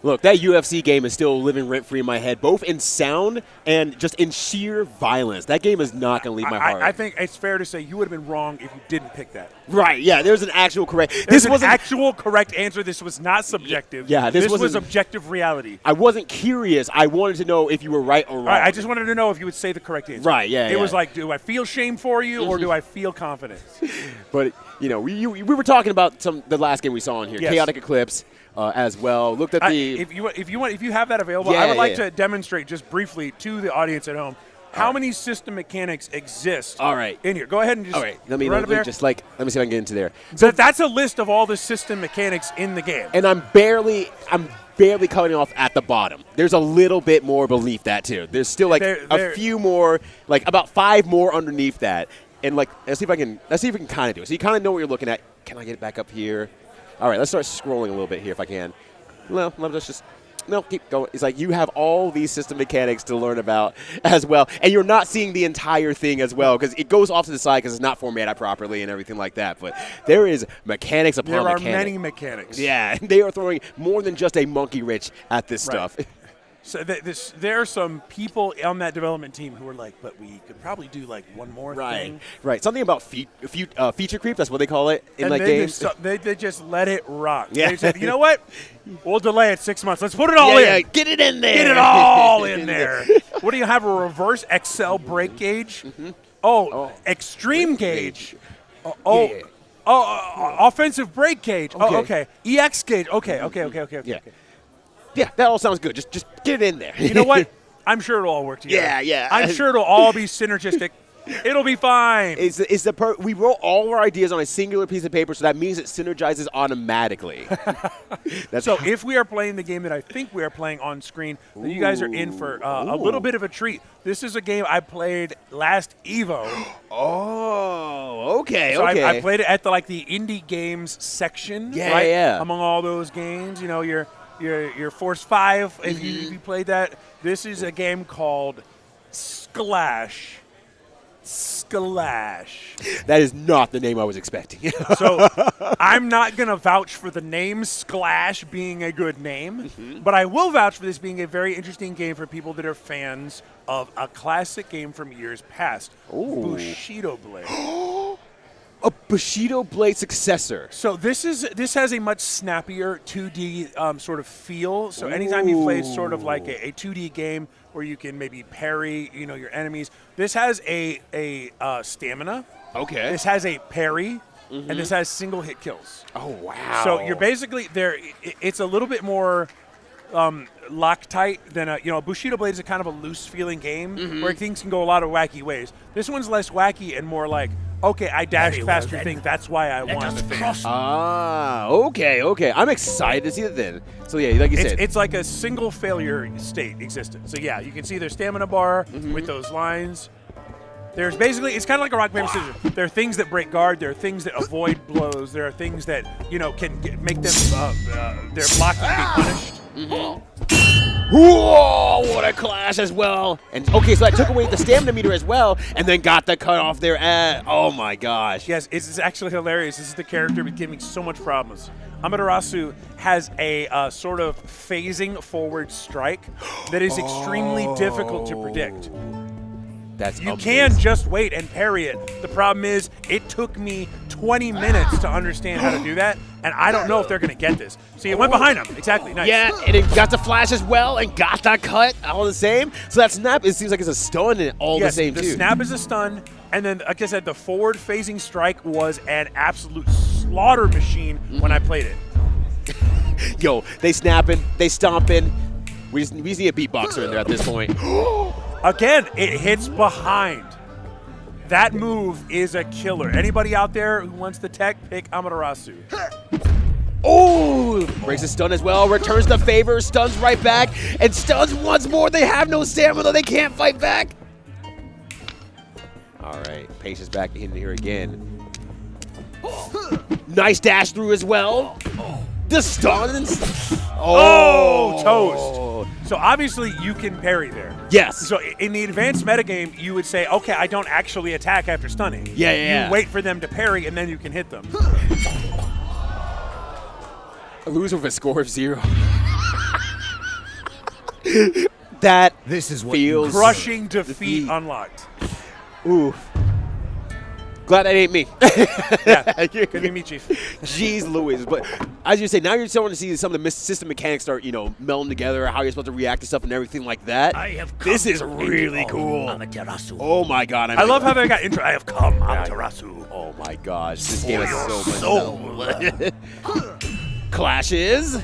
Look, that UFC game is still living rent-free in my head, both in sound and just in sheer violence. That game is not going to leave my heart. I think it's fair to say you would have been wrong if you didn't pick that. Right, yeah, there's an actual correct. There's an actual correct answer. This was not subjective. Yeah, this was objective reality. I wasn't curious. I wanted to know if you were right or wrong. I just wanted to know if you would say the correct answer. Right, yeah. It was like, do I feel shame for you or do I feel confidence? But, you know, we were talking about the last game we saw in here, yes. Chaotic Eclipse. As well. Looked at the. If you have that available, I would like to demonstrate just briefly to the audience at home how many system mechanics exist. All right. In here, go ahead and just. All right. Let me just let me see if I can get into there. So that's a list of all the system mechanics in the game. And I'm barely cutting off at the bottom. There's a little bit more beneath that too. There's still like a few more, like about 5 more underneath that. And like, let's see if we can kind of do it. So you kind of know what you're looking at. Can I get it back up here? All right, let's start scrolling a little bit here if I can. No, keep going. It's like you have all these system mechanics to learn about as well, and you're not seeing the entire thing as well because it goes off to the side because it's not formatted properly and everything like that. But there is mechanics upon mechanics. There are many mechanics. Yeah, they are throwing more than just a monkey wrench at this stuff. So there are some people on that development team who are like, but we could probably do like one more thing. Right. Something about feature creep, that's what they call it in like games. They just let it rock. Yeah. They said, you know what? We'll delay it 6 months. Let's put it all in. Yeah, get it in there. Get it all in there. What do you have, a reverse XL break gauge? Extreme gauge. Offensive break gauge. Okay. Okay. EX gauge. Okay. Yeah, that all sounds good. Just get it in there. You know what? I'm sure it'll all work together. Yeah. I'm sure it'll all be synergistic. It'll be fine. We wrote all our ideas on a singular piece of paper, so that means it synergizes automatically. So if we are playing the game that I think we are playing on screen, then you guys are in for a little bit of a treat. This is a game I played last Evo. Oh, okay, so okay. I played it at the indie games section. Yeah. Among all those games, you know, your Force 5, if you played that. This is a game called Sclash. That is not the name I was expecting. So I'm not going to vouch for the name Sclash being a good name, but I will vouch for this being a very interesting game for people that are fans of a classic game from years past, Bushido Blade. A Bushido Blade successor. So this has a much snappier 2D sort of feel. So anytime you play sort of like a 2D game where you can maybe parry, your enemies, this has a stamina. Okay. This has a parry, and this has single hit kills. Oh wow! So you're basically there. It's a little bit more Loctite than a Bushido Blade is a kind of a loose feeling game where things can go a lot of wacky ways. This one's less wacky and more like, okay, I dashed faster thing. That's why I won the thing. Okay. I'm excited to see it then. So yeah, like you said, it's like a single failure state existence. So yeah, you can see their stamina bar with those lines. There's basically, it's kind of like a rock, paper, scissors. There are things that break guard. There are things that avoid blows. There are things that, can make them, their blocking be punished. Whoa, what a clash as well. And okay, so that took away the stamina meter as well, and then got the cut off there at, oh my gosh. Yes, it's actually hilarious. This is the character giving so much problems. Amaterasu has a sort of phasing forward strike that is extremely difficult to predict. You can just wait and parry it. The problem is it took me 20 minutes to understand how to do that, and I don't know if they're going to get this. See, it went behind him. Exactly. Nice. Yeah, and it got the flash as well and got that cut all the same. So that snap, it seems like it's a stun and all the same, too. The snap is a stun, and then, like I said, the forward-facing strike was an absolute slaughter machine when I played it. Yo, they snapping, they stomping. We just need a beatboxer in there at this point. Again, it hits behind. That move is a killer. Anybody out there who wants the tech, pick Amaterasu. Oh, breaks a stun as well, returns the favor, stuns right back, and stuns once more. They have no stamina, they can't fight back. All right, Pace is back in here again. Nice dash through as well. The stuns. Oh, toast. So obviously you can parry there. Yes. So in the advanced metagame, you would say, okay, I don't actually attack after stunning. Yeah. You wait for them to parry, and then you can hit them. A loser with a score of 0. That This is what feels Crushing defeat unlocked. Ooh. Glad that ain't me. Yeah, good to meet you. Jeez Louise. But as you say, now you're starting to see some of the system mechanics start, melding together, how you're supposed to react to stuff and everything like that. This is really cool. Amaterasu. Oh my god. I love how they got intro. I have come. Amaterasu. Oh my gosh. This game is so much Soul. Clashes.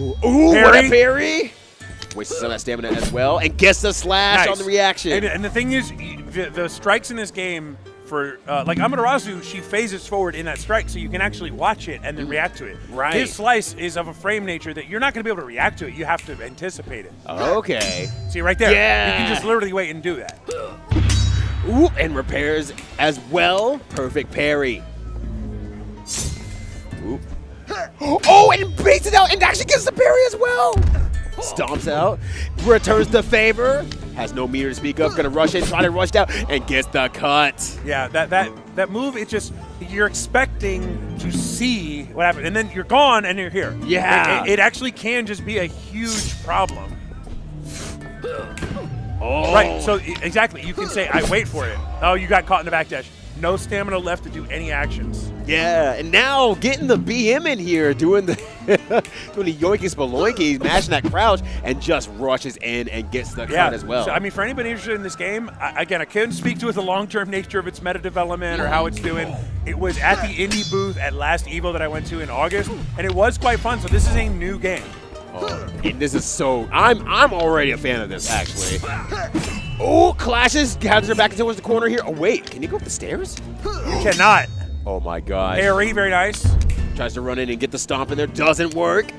Ooh, what a parry. Wastes some of that stamina as well, and gets the slash on the reaction. And the thing is, the strikes in this game for like Amaterasu, she phases forward in that strike, so you can actually watch it and then react to it. Right. His slice is of a frame nature that you're not going to be able to react to it. You have to anticipate it. Okay. See right there? Yeah. You can just literally wait and do that. Ooh, and repairs as well. Perfect parry. Ooh. Oh, and baits it out and actually gets the parry as well. Stomps out, returns the favor, has no meter to speak of, gonna rush in, try to rush down, and gets the cut. Yeah, that move, it just, you're expecting to see what happened, and then you're gone and you're here. Yeah. It actually can just be a huge problem. Oh. Right, so exactly, you can say, I wait for it. Oh, you got caught in the backdash. No stamina left to do any actions. Yeah, and now getting the BM in here, doing the doing the yoinkies beloinkies, mashing that crouch, and just rushes in and gets the cut as well. So, I mean, for anybody interested in this game, again, I couldn't speak to the long-term nature of its meta development or how it's doing. It was at the indie booth at last Evo that I went to in August, and it was quite fun. So this is a new game. Oh, and this is so. I'm already a fan of this actually. Oh, clashes, gathers her back towards the corner here. Oh wait, can you go up the stairs? You cannot. Oh my god. Parry, very nice. Tries to run in and get the stomp in there, doesn't work.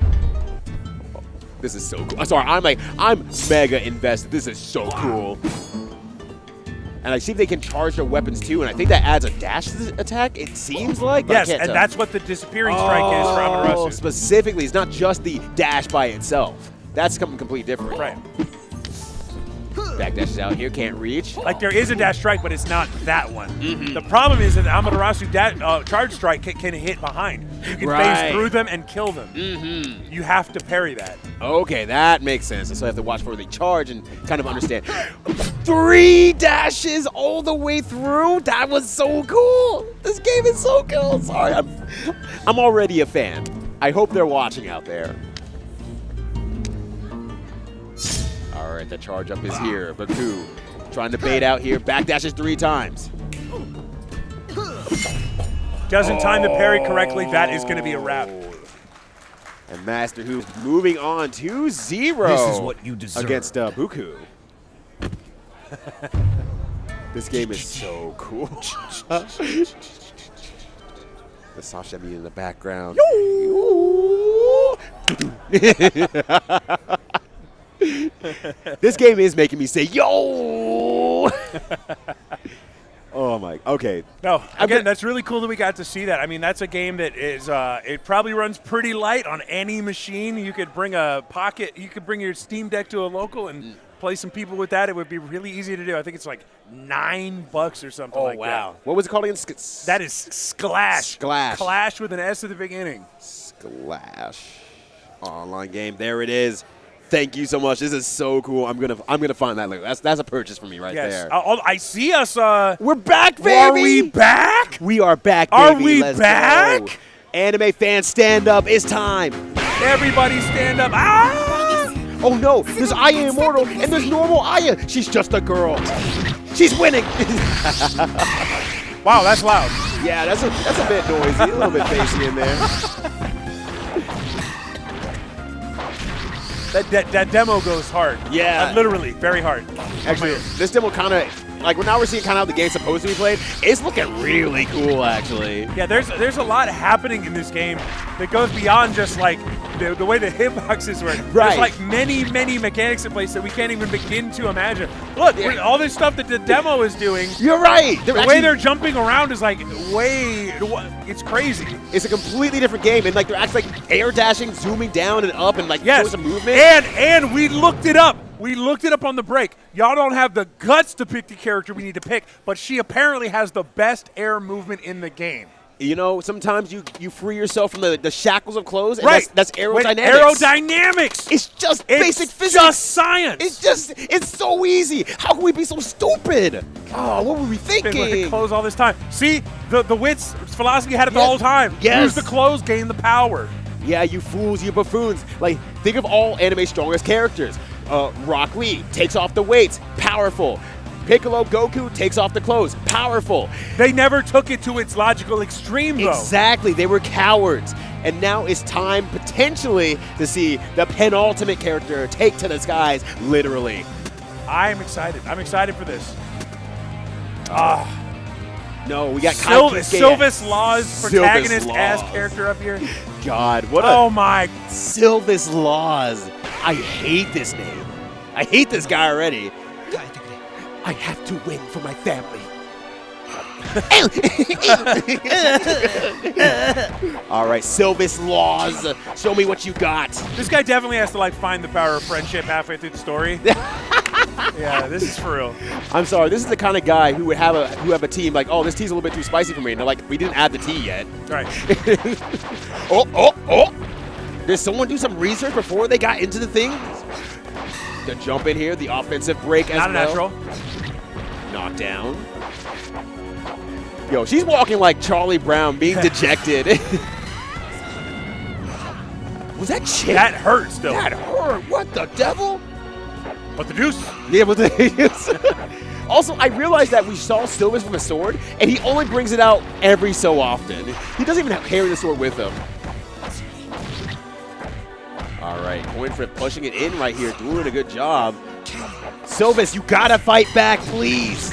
Oh, this is so cool. I'm sorry, I'm mega invested. This is so cool. And I see if they can charge their weapons too, and I think that adds a dash attack, it seems like. Yes, and that's what the disappearing strike is for Amaterasu. Specifically, it's not just the dash by itself. That's something completely different. Right. Back dashes out here, can't reach. Like there is a dash strike, but it's not that one. The problem is that the Amaterasu charge strike can hit behind. You can phase through them and kill them. You have to parry that. Okay, that makes sense. So I have to watch for the charge and kind of understand. 3 dashes all the way through. That was so cool. This game is so cool. Sorry, I'm already a fan. I hope they're watching out there. All right, the charge up is here. Bookoo trying to bait out here. Back dashes 3 times. Doesn't time the parry correctly, that is going to be a wrap. And MasterWho's moving on 2-0. This is what you deserve. Against Bookoo. This game is so cool. The Sasha in the background. This game is making me say, yo! Oh my, okay. No, again, that's really cool that we got to see that. I mean, that's a game that is, it probably runs pretty light on any machine. You could bring a pocket, you could bring your Steam Deck to a local and play some people with that. It would be really easy to do. I think it's like $9 or something like that. What was it called again? That is Sclash. Sclash. Clash with an S at the beginning. Sclash. Online game. There it is. Thank you so much. This is so cool. I'm gonna find that later. That's a purchase for me right there. I see us. We're back, baby. Are we back? We are back, baby. Are we Let's back? go. Anime fans, stand up. It's time. Everybody stand up. Ah! Oh no, there's Aya Immortal and there's normal Aya. She's just a girl. She's winning. Wow, that's loud. Yeah, that's a bit noisy, a little bit bassy in there. That demo goes hard. Yeah. Literally, very hard. Actually, this demo kind of, like, now we're seeing kind of how the game's supposed to be played. It's looking really cool, actually. Yeah, there's a lot happening in this game that goes beyond just, like, the way the hitboxes work. Right. There's, like, many mechanics in place that we can't even begin to imagine. Look, all this stuff that the demo is doing. You're right. The way they're jumping around is, like, it's crazy. It's a completely different game, and, like, they're actually, like, air dashing, zooming down and up, and, like, showing some movement. And we looked it up. We looked it up on the break. Y'all don't have the guts to pick the character we need to pick, but she apparently has the best air movement in the game. You know, sometimes you free yourself from the shackles of clothes, and Right. that's aerodynamics. Aerodynamics. It's just basic physics. Just science. It's so easy. How can we be so stupid? Oh, what were we Been with the thinking? clothes all this time. See, the Wits philosophy had it the Yes. whole time. Yes. Use the clothes, gain the power. Yeah, you fools, you buffoons. Like, think of all anime's strongest characters. Rock Lee takes off the weights, powerful. Piccolo Goku takes off the clothes, powerful. They never took it to its logical extreme, though. Exactly, they were cowards. And now it's time, potentially, to see the penultimate character take to the skies, literally. I'm excited. I'm excited for this. No, we got Sylvis Law's protagonist-ass character up here. God, what Oh my. Sylvis Laws. I hate this name. I hate this guy already. I have to win for my family. All right, Sylvis Laws, show me what you got. This guy definitely has to like find the power of friendship halfway through the story. Yeah, this is for real. I'm sorry, this is the kind of guy who would have a team like, oh, this tea's a little bit too spicy for me. And they're like, we didn't add the tea yet. Right. Oh. Did someone do some research before they got into the thing? The jump in here, the offensive break as well. Not a natural. Knockdown. Yo, she's walking like Charlie Brown, being dejected. Was that chick? That hurt still. That hurt. What the devil? What the deuce? Yeah, but also, I realized that we saw Sylvis with a sword, and he only brings it out every so often. He doesn't even carry the sword with him. All right, CoinFlip pushing it in right here, doing a good job. Sylvis, you gotta fight back, please.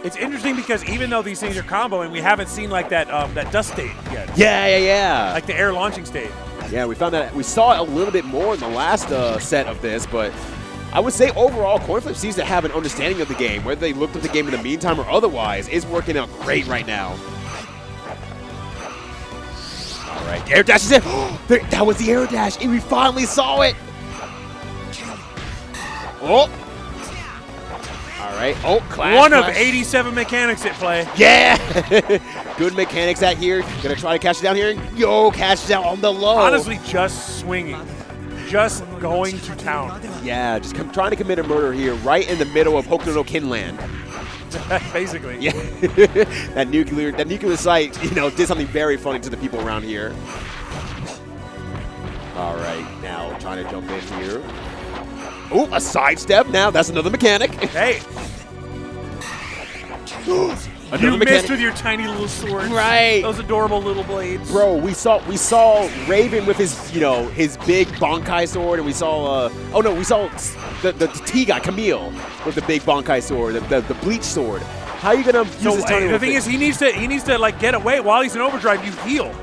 It's interesting because even though these things are comboing, we haven't seen like that dust state yet. Yeah. Like the air launching state. Yeah, we found that. We saw it a little bit more in the last set of this, but I would say overall, CoinFlip seems to have an understanding of the game. Whether they looked at the game in the meantime or otherwise, is working out great right now. All right, air dash is in. That was the air dash, and we finally saw it. Oh. All right. Oh, clash. One of 87 mechanics at play. Yeah. Good mechanics out here. Gonna try to catch it down here. Yo, catch it out on the low. Honestly, just swinging. Just going to town. Yeah, just trying to commit a murder here right in the middle of Hokuto no Kinland. Basically. Yeah. that nuclear site, did something very funny to the people around here. All right, now trying to jump in here. Oh, a sidestep now. That's another mechanic. Hey. You missed with your tiny little swords. Right. Those adorable little blades. Bro, we saw Raven with his big Bankai sword, and we saw we saw the T guy Camille with the big Bankai sword, the bleach sword. How are you gonna use this tiny the thing is, he needs to like get away while he's in overdrive. You heal.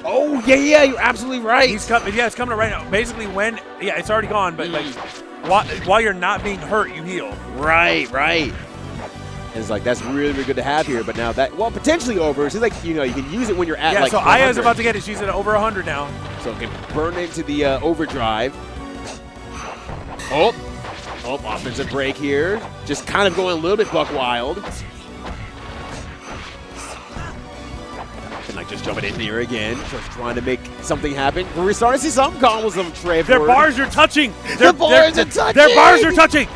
Oh yeah, you're absolutely right. It's coming right now. Basically, it's already gone, but like while you're not being hurt, you heal. Right. And it's like, that's really, really good to have here. But now potentially over. It's like, you can use it when you're at so 100. Aya's about to get it. She's at over 100 now. So it can burn into the overdrive. Oh, offensive break here. Just kind of going a little bit buck wild. And like just jumping in here again. Just trying to make something happen. We're starting to see some combos of Trevward. Their bars are touching. Their bars are touching. Their bars are touching.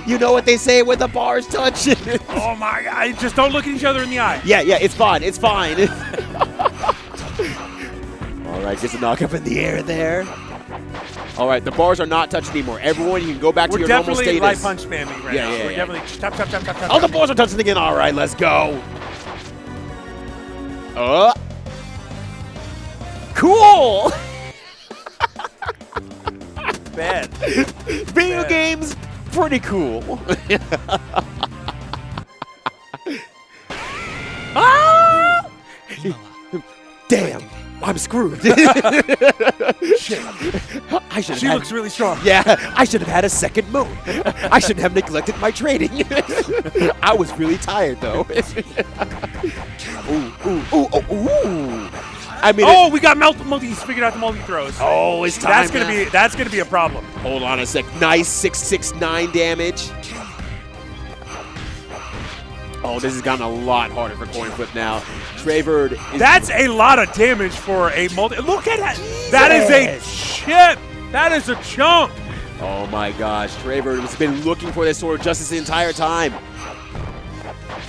You know what they say when the bars touch? Oh my God! Just don't look at each other in the eye. Yeah, it's fine. It's fine. All right, gets a knock up in the air there. All right, the bars are not touching anymore. Everyone, you can go back to your normal status. We're definitely light punch spamming right now. We're definitely tap. Oh, the bars are touching again. All right, let's go. Cool. Bad. Video games, pretty cool. Damn, I'm screwed. Shit. She looks really strong. Yeah, I should have had a second moon. I shouldn't have neglected my trading. I was really tired though. Ooh. I mean, we got he's figured out the multi throws. Oh, it's time. That's gonna be a problem. Hold on a sec. Nice 669 damage. Oh, this has gotten a lot harder for CoinFlip now. Trevwerd is... That's a lot of damage for a multi. Look at that. That is a chip. That is a chunk. Oh my gosh, Trevwerd has been looking for this sword just this entire time.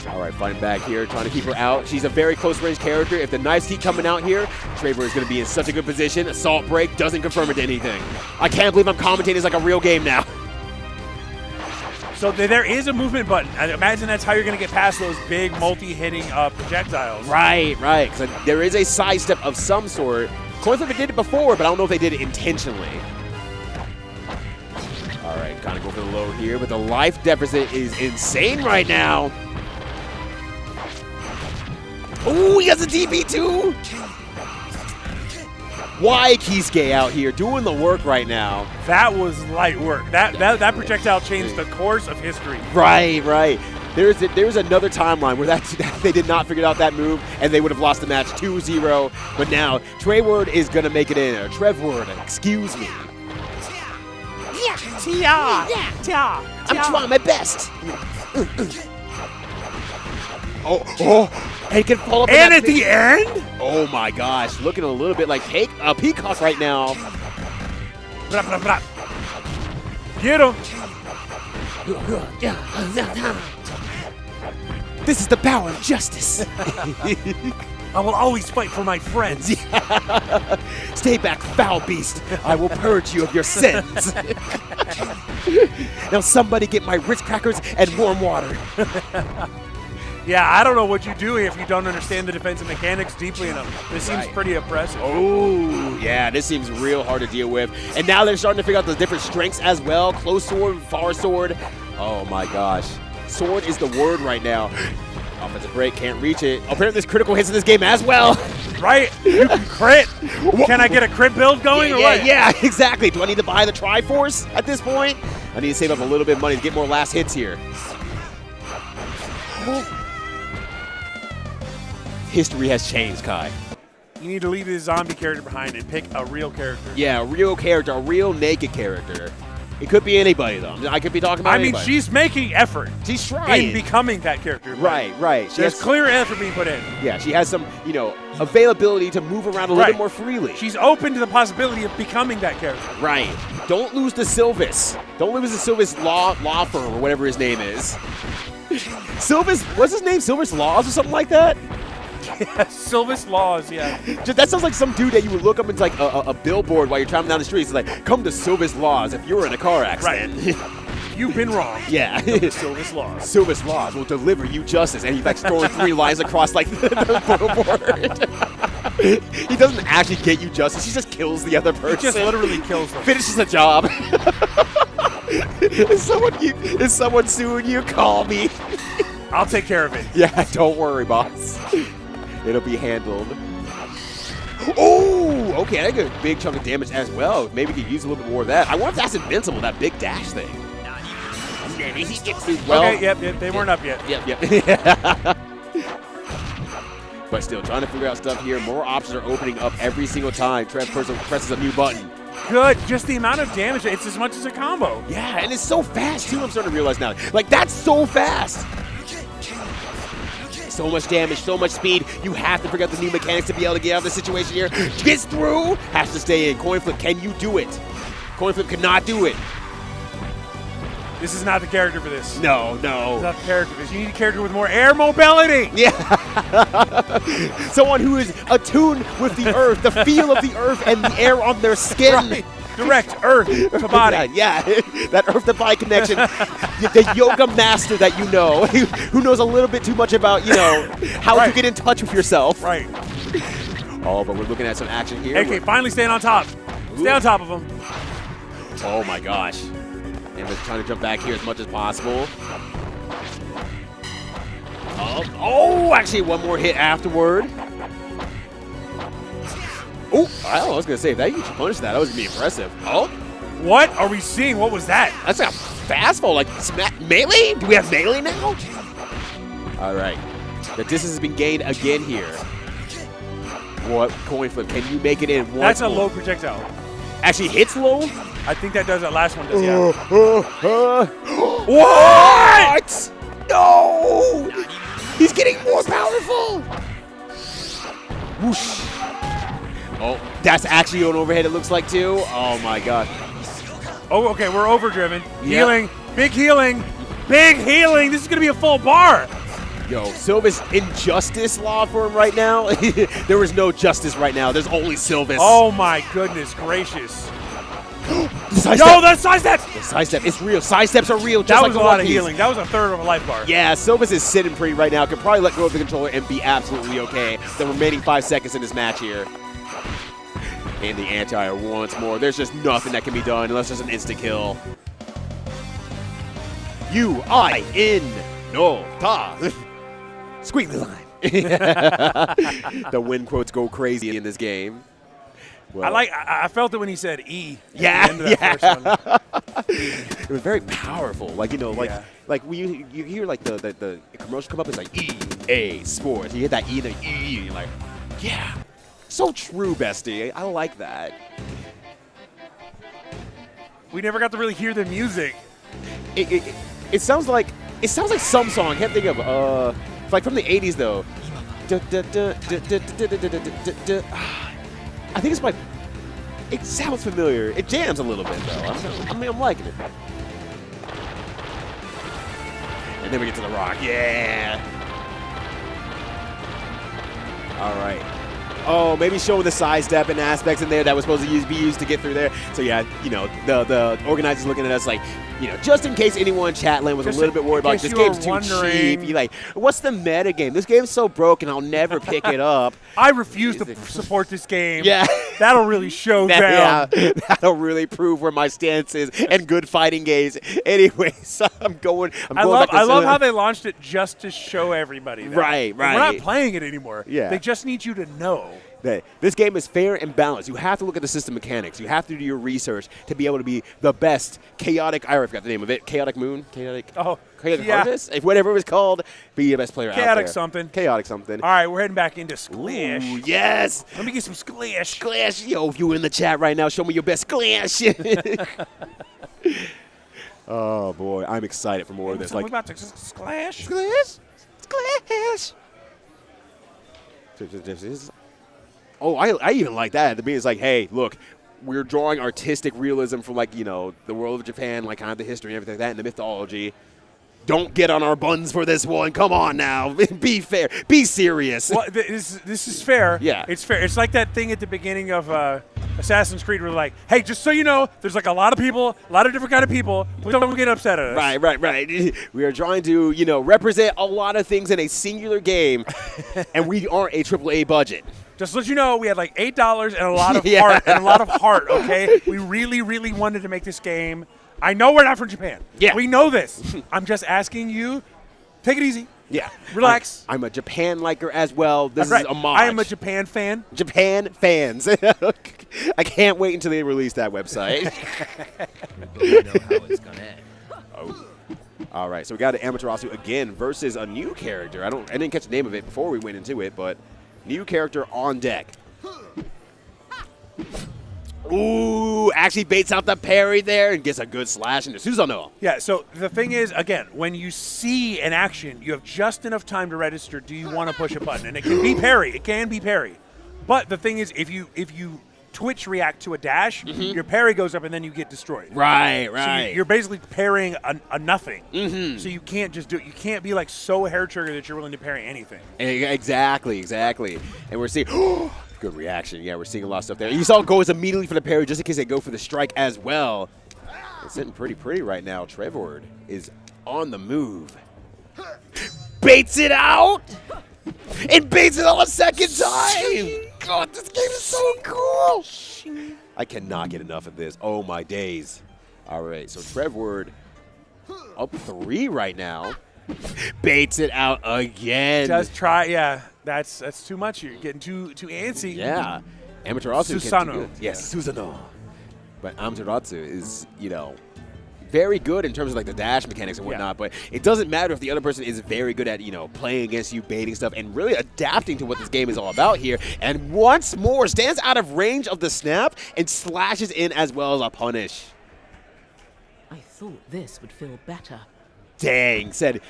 All right, fighting back here, trying to keep her out. She's a very close range character. If the knives keep coming out here, Trevwerd is going to be in such a good position. Assault break doesn't confirm it to anything. I can't believe I'm commentating this like a real game now. So there is a movement button. I imagine that's how you're going to get past those big multi-hitting projectiles. Right, right. Because there is a sidestep of some sort. CoinFlip did it before, but I don't know if they did it intentionally. All right, kind of go for the low here, but the life deficit is insane right now. Oh, he has a DP too. Why Kisuke out here doing the work right now? That was light work. That projectile changed the course of history. Right, right. There's another timeline where they did not figure out that move and they would have lost the match 2-0. But now Trevward is gonna make it in. Or Trevward, excuse me. I'm trying my best. And can follow up. And at the end? Oh my gosh, looking a little bit like a peacock right now. Blah, blah, blah. Get him. This is the power of justice. I will always fight for my friends. Stay back, foul beast. I will purge you of your sins. Now somebody get my Ritz crackers and warm water. Yeah, I don't know what you do if you don't understand the defensive mechanics deeply enough. This seems pretty oppressive. Oh, yeah, this seems real hard to deal with. And now they're starting to figure out the different strengths as well. Close sword, far sword. Oh my gosh. Sword is the word right now. Offensive break, can't reach it. Apparently there's critical hits in this game as well. Right? You can crit. Can I get a crit build going or what? Yeah, exactly. Do I need to buy the Triforce at this point? I need to save up a little bit of money to get more last hits here. History has changed, Kai. You need to leave this zombie character behind and pick a real character. Yeah, a real character, a real naked character. It could be anybody, though. I could be talking about anybody. I mean, she's making effort. She's trying. In becoming that character. Right, right. There's clear effort being put in. Yeah, she has some, availability to move around a little bit more freely. She's open to the possibility of becoming that character. Right. Don't lose the Sylvis. Don't lose the Sylvis law firm or whatever his name is. Sylvis, what's his name? Sylvis Laws or something like that? Yeah, Sylvis Laws, yeah. That sounds like some dude that you would look up into like a billboard while you're traveling down the streets. It's like, come to Sylvis Laws if you're in a car accident. Right. You've been wrong. Yeah. Sylvis Laws. Sylvis Laws will deliver you justice. And he's like throwing 3 lines across like the billboard. He doesn't actually get you justice. He just kills the other person. He just literally kills them. Finishes the job. Is someone suing you? Call me. I'll take care of it. Yeah, don't worry, boss. It'll be handled. Oh, okay, I got a big chunk of damage as well. Maybe we could use a little bit more of that. I wonder if that's invincible, that big dash thing. Well, okay, yep, they weren't up yet. Yep. But still, trying to figure out stuff here. More options are opening up every single time Trev presses a new button. Good, just the amount of damage, it's as much as a combo. Yeah, and it's so fast, too, I'm starting to realize now. Like, that's so fast. So much damage, so much speed. You have to figure out the new mechanics to be able to get out of this situation here. Gets through, has to stay in. CoinFlip, can you do it? CoinFlip cannot do it. This is not the character for this. No. This is not the character for this. You need a character with more air mobility. Yeah. Someone who is attuned with the earth, the feel of the earth and the air on their skin. Right. Direct earth to body. Yeah, that earth to body connection. The yoga master that you know, who knows a little bit too much about, how to get in touch with yourself. Right. Oh, but we're looking at some action here. Okay, finally staying on top. Stay on top of him. Oh my gosh. And we're trying to jump back here as much as possible. Oh, actually one more hit afterward. Oh, I was going to say, if that you should punish that, was going to be impressive. Oh. What are we seeing? What was that? That's like a fastball, like melee? Do we have melee now? All right. The distance has been gained again here. What? CoinFlip, can you make it in? That's a low projectile. Actually hits low? I think that does. That last one does, yeah. What? No! He's getting more powerful. Whoosh. Oh, that's actually an overhead it looks like too. Oh my god. Oh, okay, we're overdriven. Healing, big healing, big healing. This is going to be a full bar. Yo, Sylvis injustice law for him right now. There is no justice right now. There's only Sylvis. Oh my goodness gracious. Sidestep. That sidestep. The sidestep, it's real. Sidesteps are real. Just That like was a the lot One of Piece. healing. That was a third of a life bar. Yeah, Sylvis is sitting pretty right now. Could probably let go of the controller and be absolutely okay. The remaining 5 seconds in this match here. And the anti-air once more. There's just nothing that can be done unless there's an insta-kill. U-I-N. No. Ta. Squiggly line. The win quotes go crazy in this game. Well, I felt it when he said E. Yeah, at the end of that first one. It was very powerful. Like, you know, like when you hear like the commercial come up, it's like EA Sports. You hit that E and the E, and you're like, yeah. So true, bestie. I like that. We never got to really hear the music. It sounds like some song. I can't think of like from the 80s though. I think it's my. It sounds familiar. It jams a little bit though. I'm liking it. And then we get to the rock. Yeah. All right. Oh, maybe showing the sidestep and aspects in there that was supposed to be used to get through there. So yeah, you know, the organizers looking at us like, you know, just in case anyone in chat land was a little bit worried about this game's too cheap. You're like, what's the meta game? This game's so broken, I'll never pick it up. I refuse to support this game. Yeah. That'll really show down. Yeah, that'll really prove where my stance is and good fighting games. Anyways, I'm going I love how they launched it just to show everybody that. Right. We're not playing it anymore. Yeah. They just need you to know that this game is fair and balanced. You have to look at the system mechanics. You have to do your research to be able to be the best chaotic. I forgot the name of it. Chaotic Moon. Chaotic Harvest. If whatever it was called, be the best player out there. Chaotic something. Chaotic something. All right, we're heading back into Sclash. Ooh, yes. Let me get some Sclash. Sclash. Yo, if you're in the chat right now, show me your best Sclash. Oh boy, I'm excited for more of this. Like about to Sclash. Sclash. Oh, I even like that. The being is like, hey, look, we're drawing artistic realism from, like, you know, the world of Japan, like kind of the history and everything like that, and the mythology. Don't get on our buns for this one. Come on now. Be fair. Be serious. Well, this is fair. Yeah. It's fair. It's like that thing at the beginning of Assassin's Creed where like, hey, just so you know, there's like a lot of people, a lot of different kind of people. Please don't get upset at us. Right. We are trying to, you know, represent a lot of things in a singular game, and we aren't a AAA budget. Just to let you know, we had like $8 and a lot of heart, okay? We really, really wanted to make this game. I know we're not from Japan. Yeah. We know this. I'm just asking you, take it easy. Yeah. Relax. I'm a Japan liker as well. This That's is right. a mod. I am a Japan fan. Japan fans. I can't wait until they release that website. We know how it's gonna end. Oh. All right, so we got an Amaterasu again versus a new character. I didn't catch the name of it before we went into it, but new character on deck. Ooh, actually baits out the parry there and gets a good slash into Susanoo. Yeah, so the thing is, again, when you see an action, you have just enough time to register, do you want to push a button? And it can be parry. It can be parry. But the thing is, if you twitch react to a dash, your parry goes up and then you get destroyed. Right. So you're basically parrying a nothing. So you can't just do it. You can't be like so hair trigger that you're willing to parry anything. Exactly. And we're seeing good reaction. Yeah, we're seeing a lot of stuff there. You saw it goes immediately for the parry just in case they go for the strike as well. It's sitting pretty right now. Trevward is on the move. Baits it out! And baits it on a second time! God, this game is so cool! I cannot get enough of this. Oh, my days. All right, so Trevward up 3 right now. Baits it out again. Just try, yeah. That's too much. You're getting too antsy. Yeah. Amaterasu Susanoo. Yes, Susanoo. But Amaterasu is, you know, very good in terms of like the dash mechanics and whatnot, but it doesn't matter if the other person is very good at, you know, playing against you, baiting stuff, and really adapting to what this game is all about here. And once more, stands out of range of the snap and slashes in as well as a punish. I thought this would feel better. Dang, said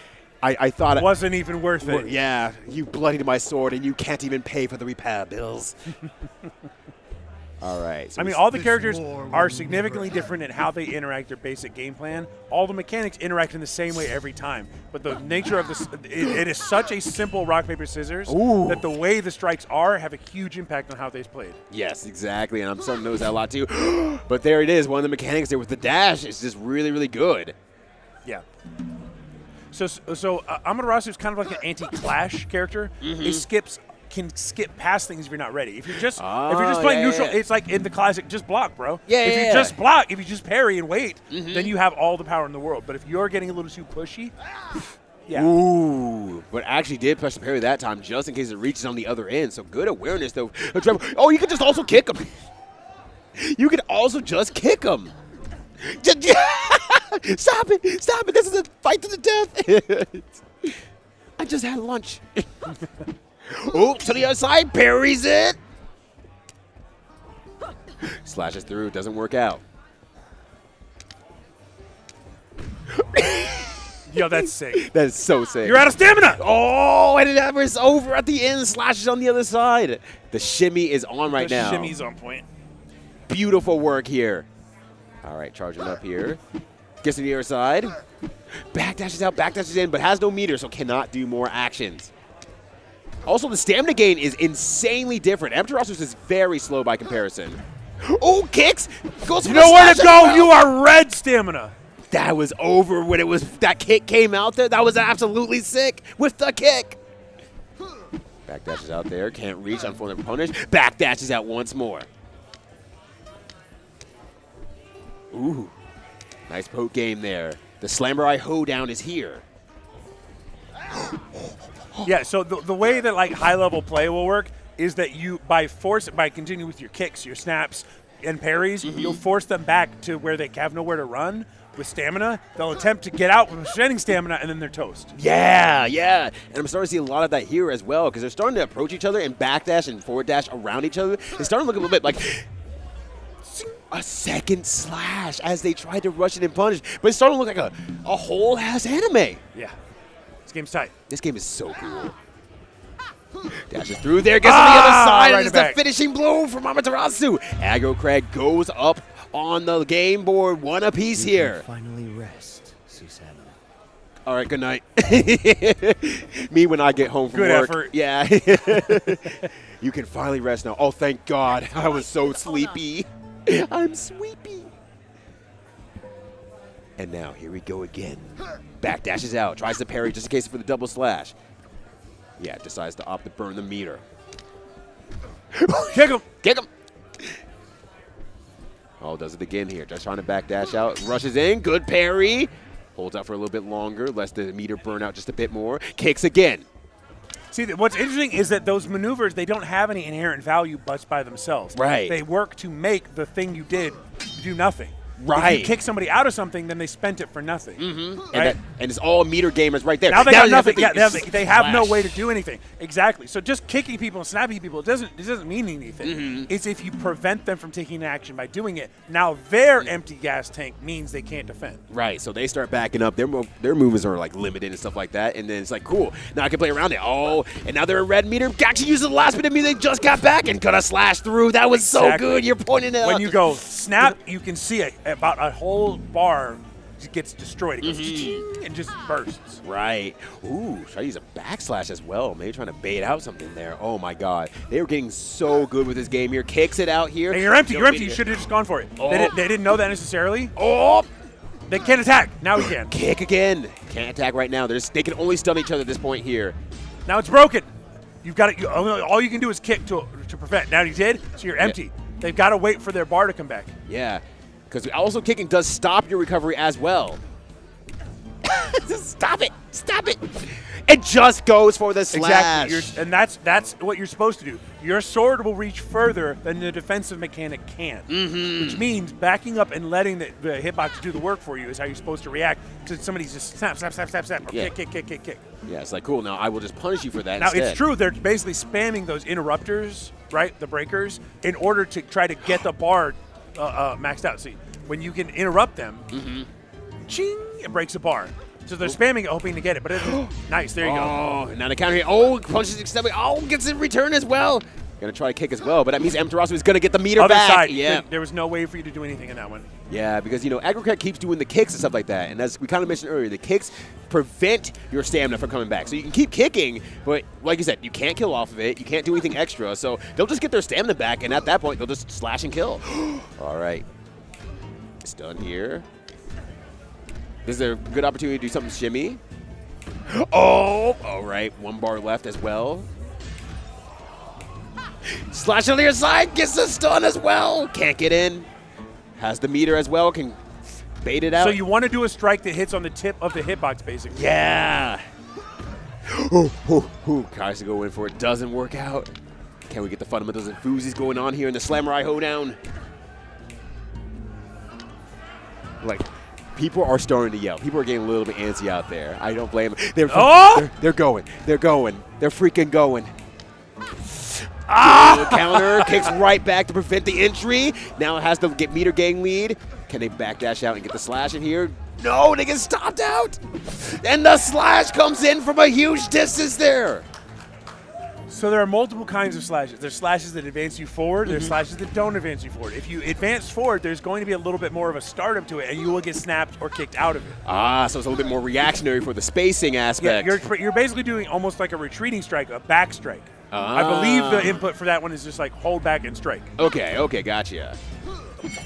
I thought wasn't even worth it. Yeah, you bloodied my sword, and you can't even pay for the repair bills. All right. So I mean, all the characters are significantly different in how they interact their basic game plan. All the mechanics interact in the same way every time. But the nature of this, it is such a simple rock, paper, scissors that the way the strikes are have a huge impact on how they're played. Yes, exactly, and I'm starting to notice that a lot too. But there it is. One of the mechanics there with the dash is just really, really good. Yeah. So Amaterasu is kind of like an anti-clash character. It can skip past things if you're not ready. If you're just playing neutral, it's like in the classic, just block, bro. If you just block, if you just parry and wait, then you have all the power in the world. But if you're getting a little too pushy, yeah. Ooh, but actually did press the parry that time just in case it reaches on the other end. So good awareness though. Oh, you could just also kick him. You could also just kick him. Stop it! Stop it! This is a fight to the death. I just had lunch. Oh, to the other side, parries it. Slashes through, doesn't work out. Yo, that's sick. That is so sick. You're out of stamina. Oh, and it was over at the end. Slashes on the other side. The shimmy is on right now. The shimmy's on point. Beautiful work here. All right, charging up here. Gets to the other side. Backdashes out, backdashes in, but has no meter, so cannot do more actions. Also, the stamina gain is insanely different. Amaterasu's is very slow by comparison. Oh, kicks! Goes for you know where to go. well. You are red stamina. That was over when that kick came out there. That was absolutely sick with the kick. Backdashes out there. Can't reach on for the punish. Backdashes out once more. Ooh. Nice poke game there. The Slammer hoedown is here. Yeah, so the way that like high level play will work is that you by continuing with your kicks, your snaps, and parries, you'll force them back to where they have nowhere to run with stamina. They'll attempt to get out with shedding stamina, and then they're toast. Yeah, yeah. And I'm starting to see a lot of that here as well because they're starting to approach each other and backdash and forward dash around each other. It's starting to look a little bit like a second slash as they tried to rush it and punish, but it's starting to look like a whole ass anime. Yeah. This game's tight. This game is so cool. Dashes through there, gets on the other side, and it's the finishing blow from Amaterasu. AggroCraig goes up on the game board, one apiece here. Finally rest, Susanna. All right, good night. Me when I get home from good work. Effort. Yeah. You can finally rest now. Oh, thank God. I was so sleepy. I'm sleepy. And now, here we go again. Backdashes out, tries to parry just in case for the double slash. Yeah, decides to opt to burn the meter. Kick him. Kick him. Oh, does it again here. Just trying to backdash out. Rushes in. Good parry. Holds out for a little bit longer. Lets the meter burn out just a bit more. Kicks again. See, what's interesting is that those maneuvers, they don't have any inherent value but by themselves. Right. They work to make the thing you did do nothing. Right. If you kick somebody out of something, then they spent it for nothing. Right? And it's all meter gamers right there. Now they got nothing. Yeah, they have no Flash. way to do anything. Exactly. So just kicking people and snapping people, it doesn't mean anything. It's if you prevent them from taking action by doing it. Now their empty gas tank means they can't defend. Right, so they start backing up. Their movements are like limited and stuff like that. And then it's like, cool, now I can play around it. Oh, and now they're in red meter. Actually using the last bit of meter. They just got back and cut a slash through. That was so good. You're pointing it out. When you go snap, you can see about a whole bar gets destroyed. It goes and just bursts. Right. Ooh, should I use a backslash as well? Maybe trying to bait out something there. Oh my God. They were getting so good with this game here. Kicks it out here. Hey, you're empty. You're empty. You should have just gone for it. Oh. They didn't know that necessarily. Oh. They can't attack. Now we can. Kick again. Can't attack right now. They can only stun each other at this point here. Now it's broken. You've got it. All you can do is kick to prevent. Now you did, so you're empty. Yeah. They've got to wait for their bar to come back. Yeah. Because also kicking does stop your recovery as well. Stop it! Stop it! It just goes for the slash. Exactly, and that's what you're supposed to do. Your sword will reach further than the defensive mechanic can, which means backing up and letting the hitbox do the work for you is how you're supposed to react to somebody just snap, or kick. Yeah, it's like, cool, now I will just punish you for that Now, instead. it's true, they're basically spamming those interrupters, right, the breakers, in order to try to get the bar maxed out. See, when you can interrupt them, ching, it breaks a bar. So they're spamming it, hoping to get it, but it's nice. There you go. Oh, now the counter here. Oh, punches extended. Oh, gets in return as well. Gonna try to kick as well, but that means Amaterasu is gonna get the meter Other back. side. Yeah. There was no way for you to do anything in that one. Yeah, because, you know, AggroCraig keeps doing the kicks and stuff like that. And as we kind of mentioned earlier, the kicks prevent your stamina from coming back. So you can keep kicking, but like you said, you can't kill off of it. You can't do anything extra. So they'll just get their stamina back, and at that point, they'll just slash and kill. All right. It's done here. Is there a good opportunity to do something shimmy? Oh, all right. 1 bar left as well. Slash on the other side, gets the stun as well. Can't get in. Has the meter as well, can bait it out. So you want to do a strike that hits on the tip of the hitbox, basically. Yeah. Tries to go in for it, doesn't work out. Can we get the fundamentals and foozies going on here in the Slamurai Hoedown? Like, people are starting to yell. People are getting a little bit antsy out there. I don't blame them. They're going. They're going. They're freaking going. Counter, kicks right back to prevent the entry. Now it has to get meter gang lead. Can they backdash out and get the slash in here? No, they get stopped out. And the slash comes in from a huge distance there. So there are multiple kinds of slashes. There's slashes that advance you forward. There's slashes that don't advance you forward. If you advance forward, there's going to be a little bit more of a startup to it, and you will get snapped or kicked out of it. Ah, so it's a little bit more reactionary for the spacing aspect. Yeah, you're basically doing almost like a retreating strike, a back strike. I believe the input for that one is just like hold back and strike. Okay, gotcha.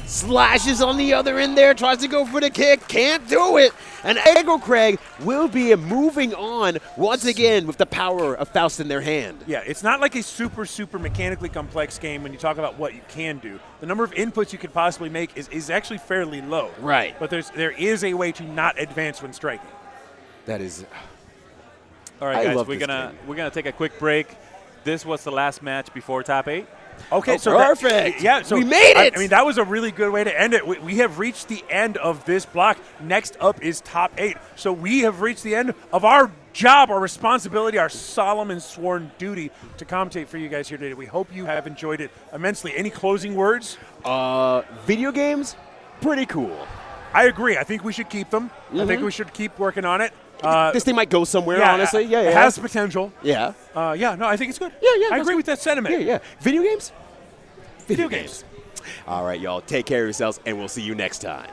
Slashes on the other end there, tries to go for the kick, can't do it. And AggroCraig will be moving on once again with the power of Faust in their hand. Yeah, it's not like a super mechanically complex game when you talk about what you can do. The number of inputs you could possibly make is actually fairly low. Right. But there is a way to not advance when striking. That is. All right, guys, we're gonna take a quick break. This was the last match before top 8. Okay, so perfect. So we made it. I mean, that was a really good way to end it. We have reached the end of this block. Next up is top 8. So we have reached the end of our job, our responsibility, our solemn and sworn duty to commentate for you guys here today. We hope you have enjoyed it immensely. Any closing words? Video games, pretty cool. I agree. I think we should keep them. I think we should keep working on it. This thing might go somewhere, honestly. Yeah, It has potential. Yeah. No, I think it's good. Yeah, I agree with that sentiment. Yeah. Video games? Video games. All right, y'all. Take care of yourselves, and we'll see you next time.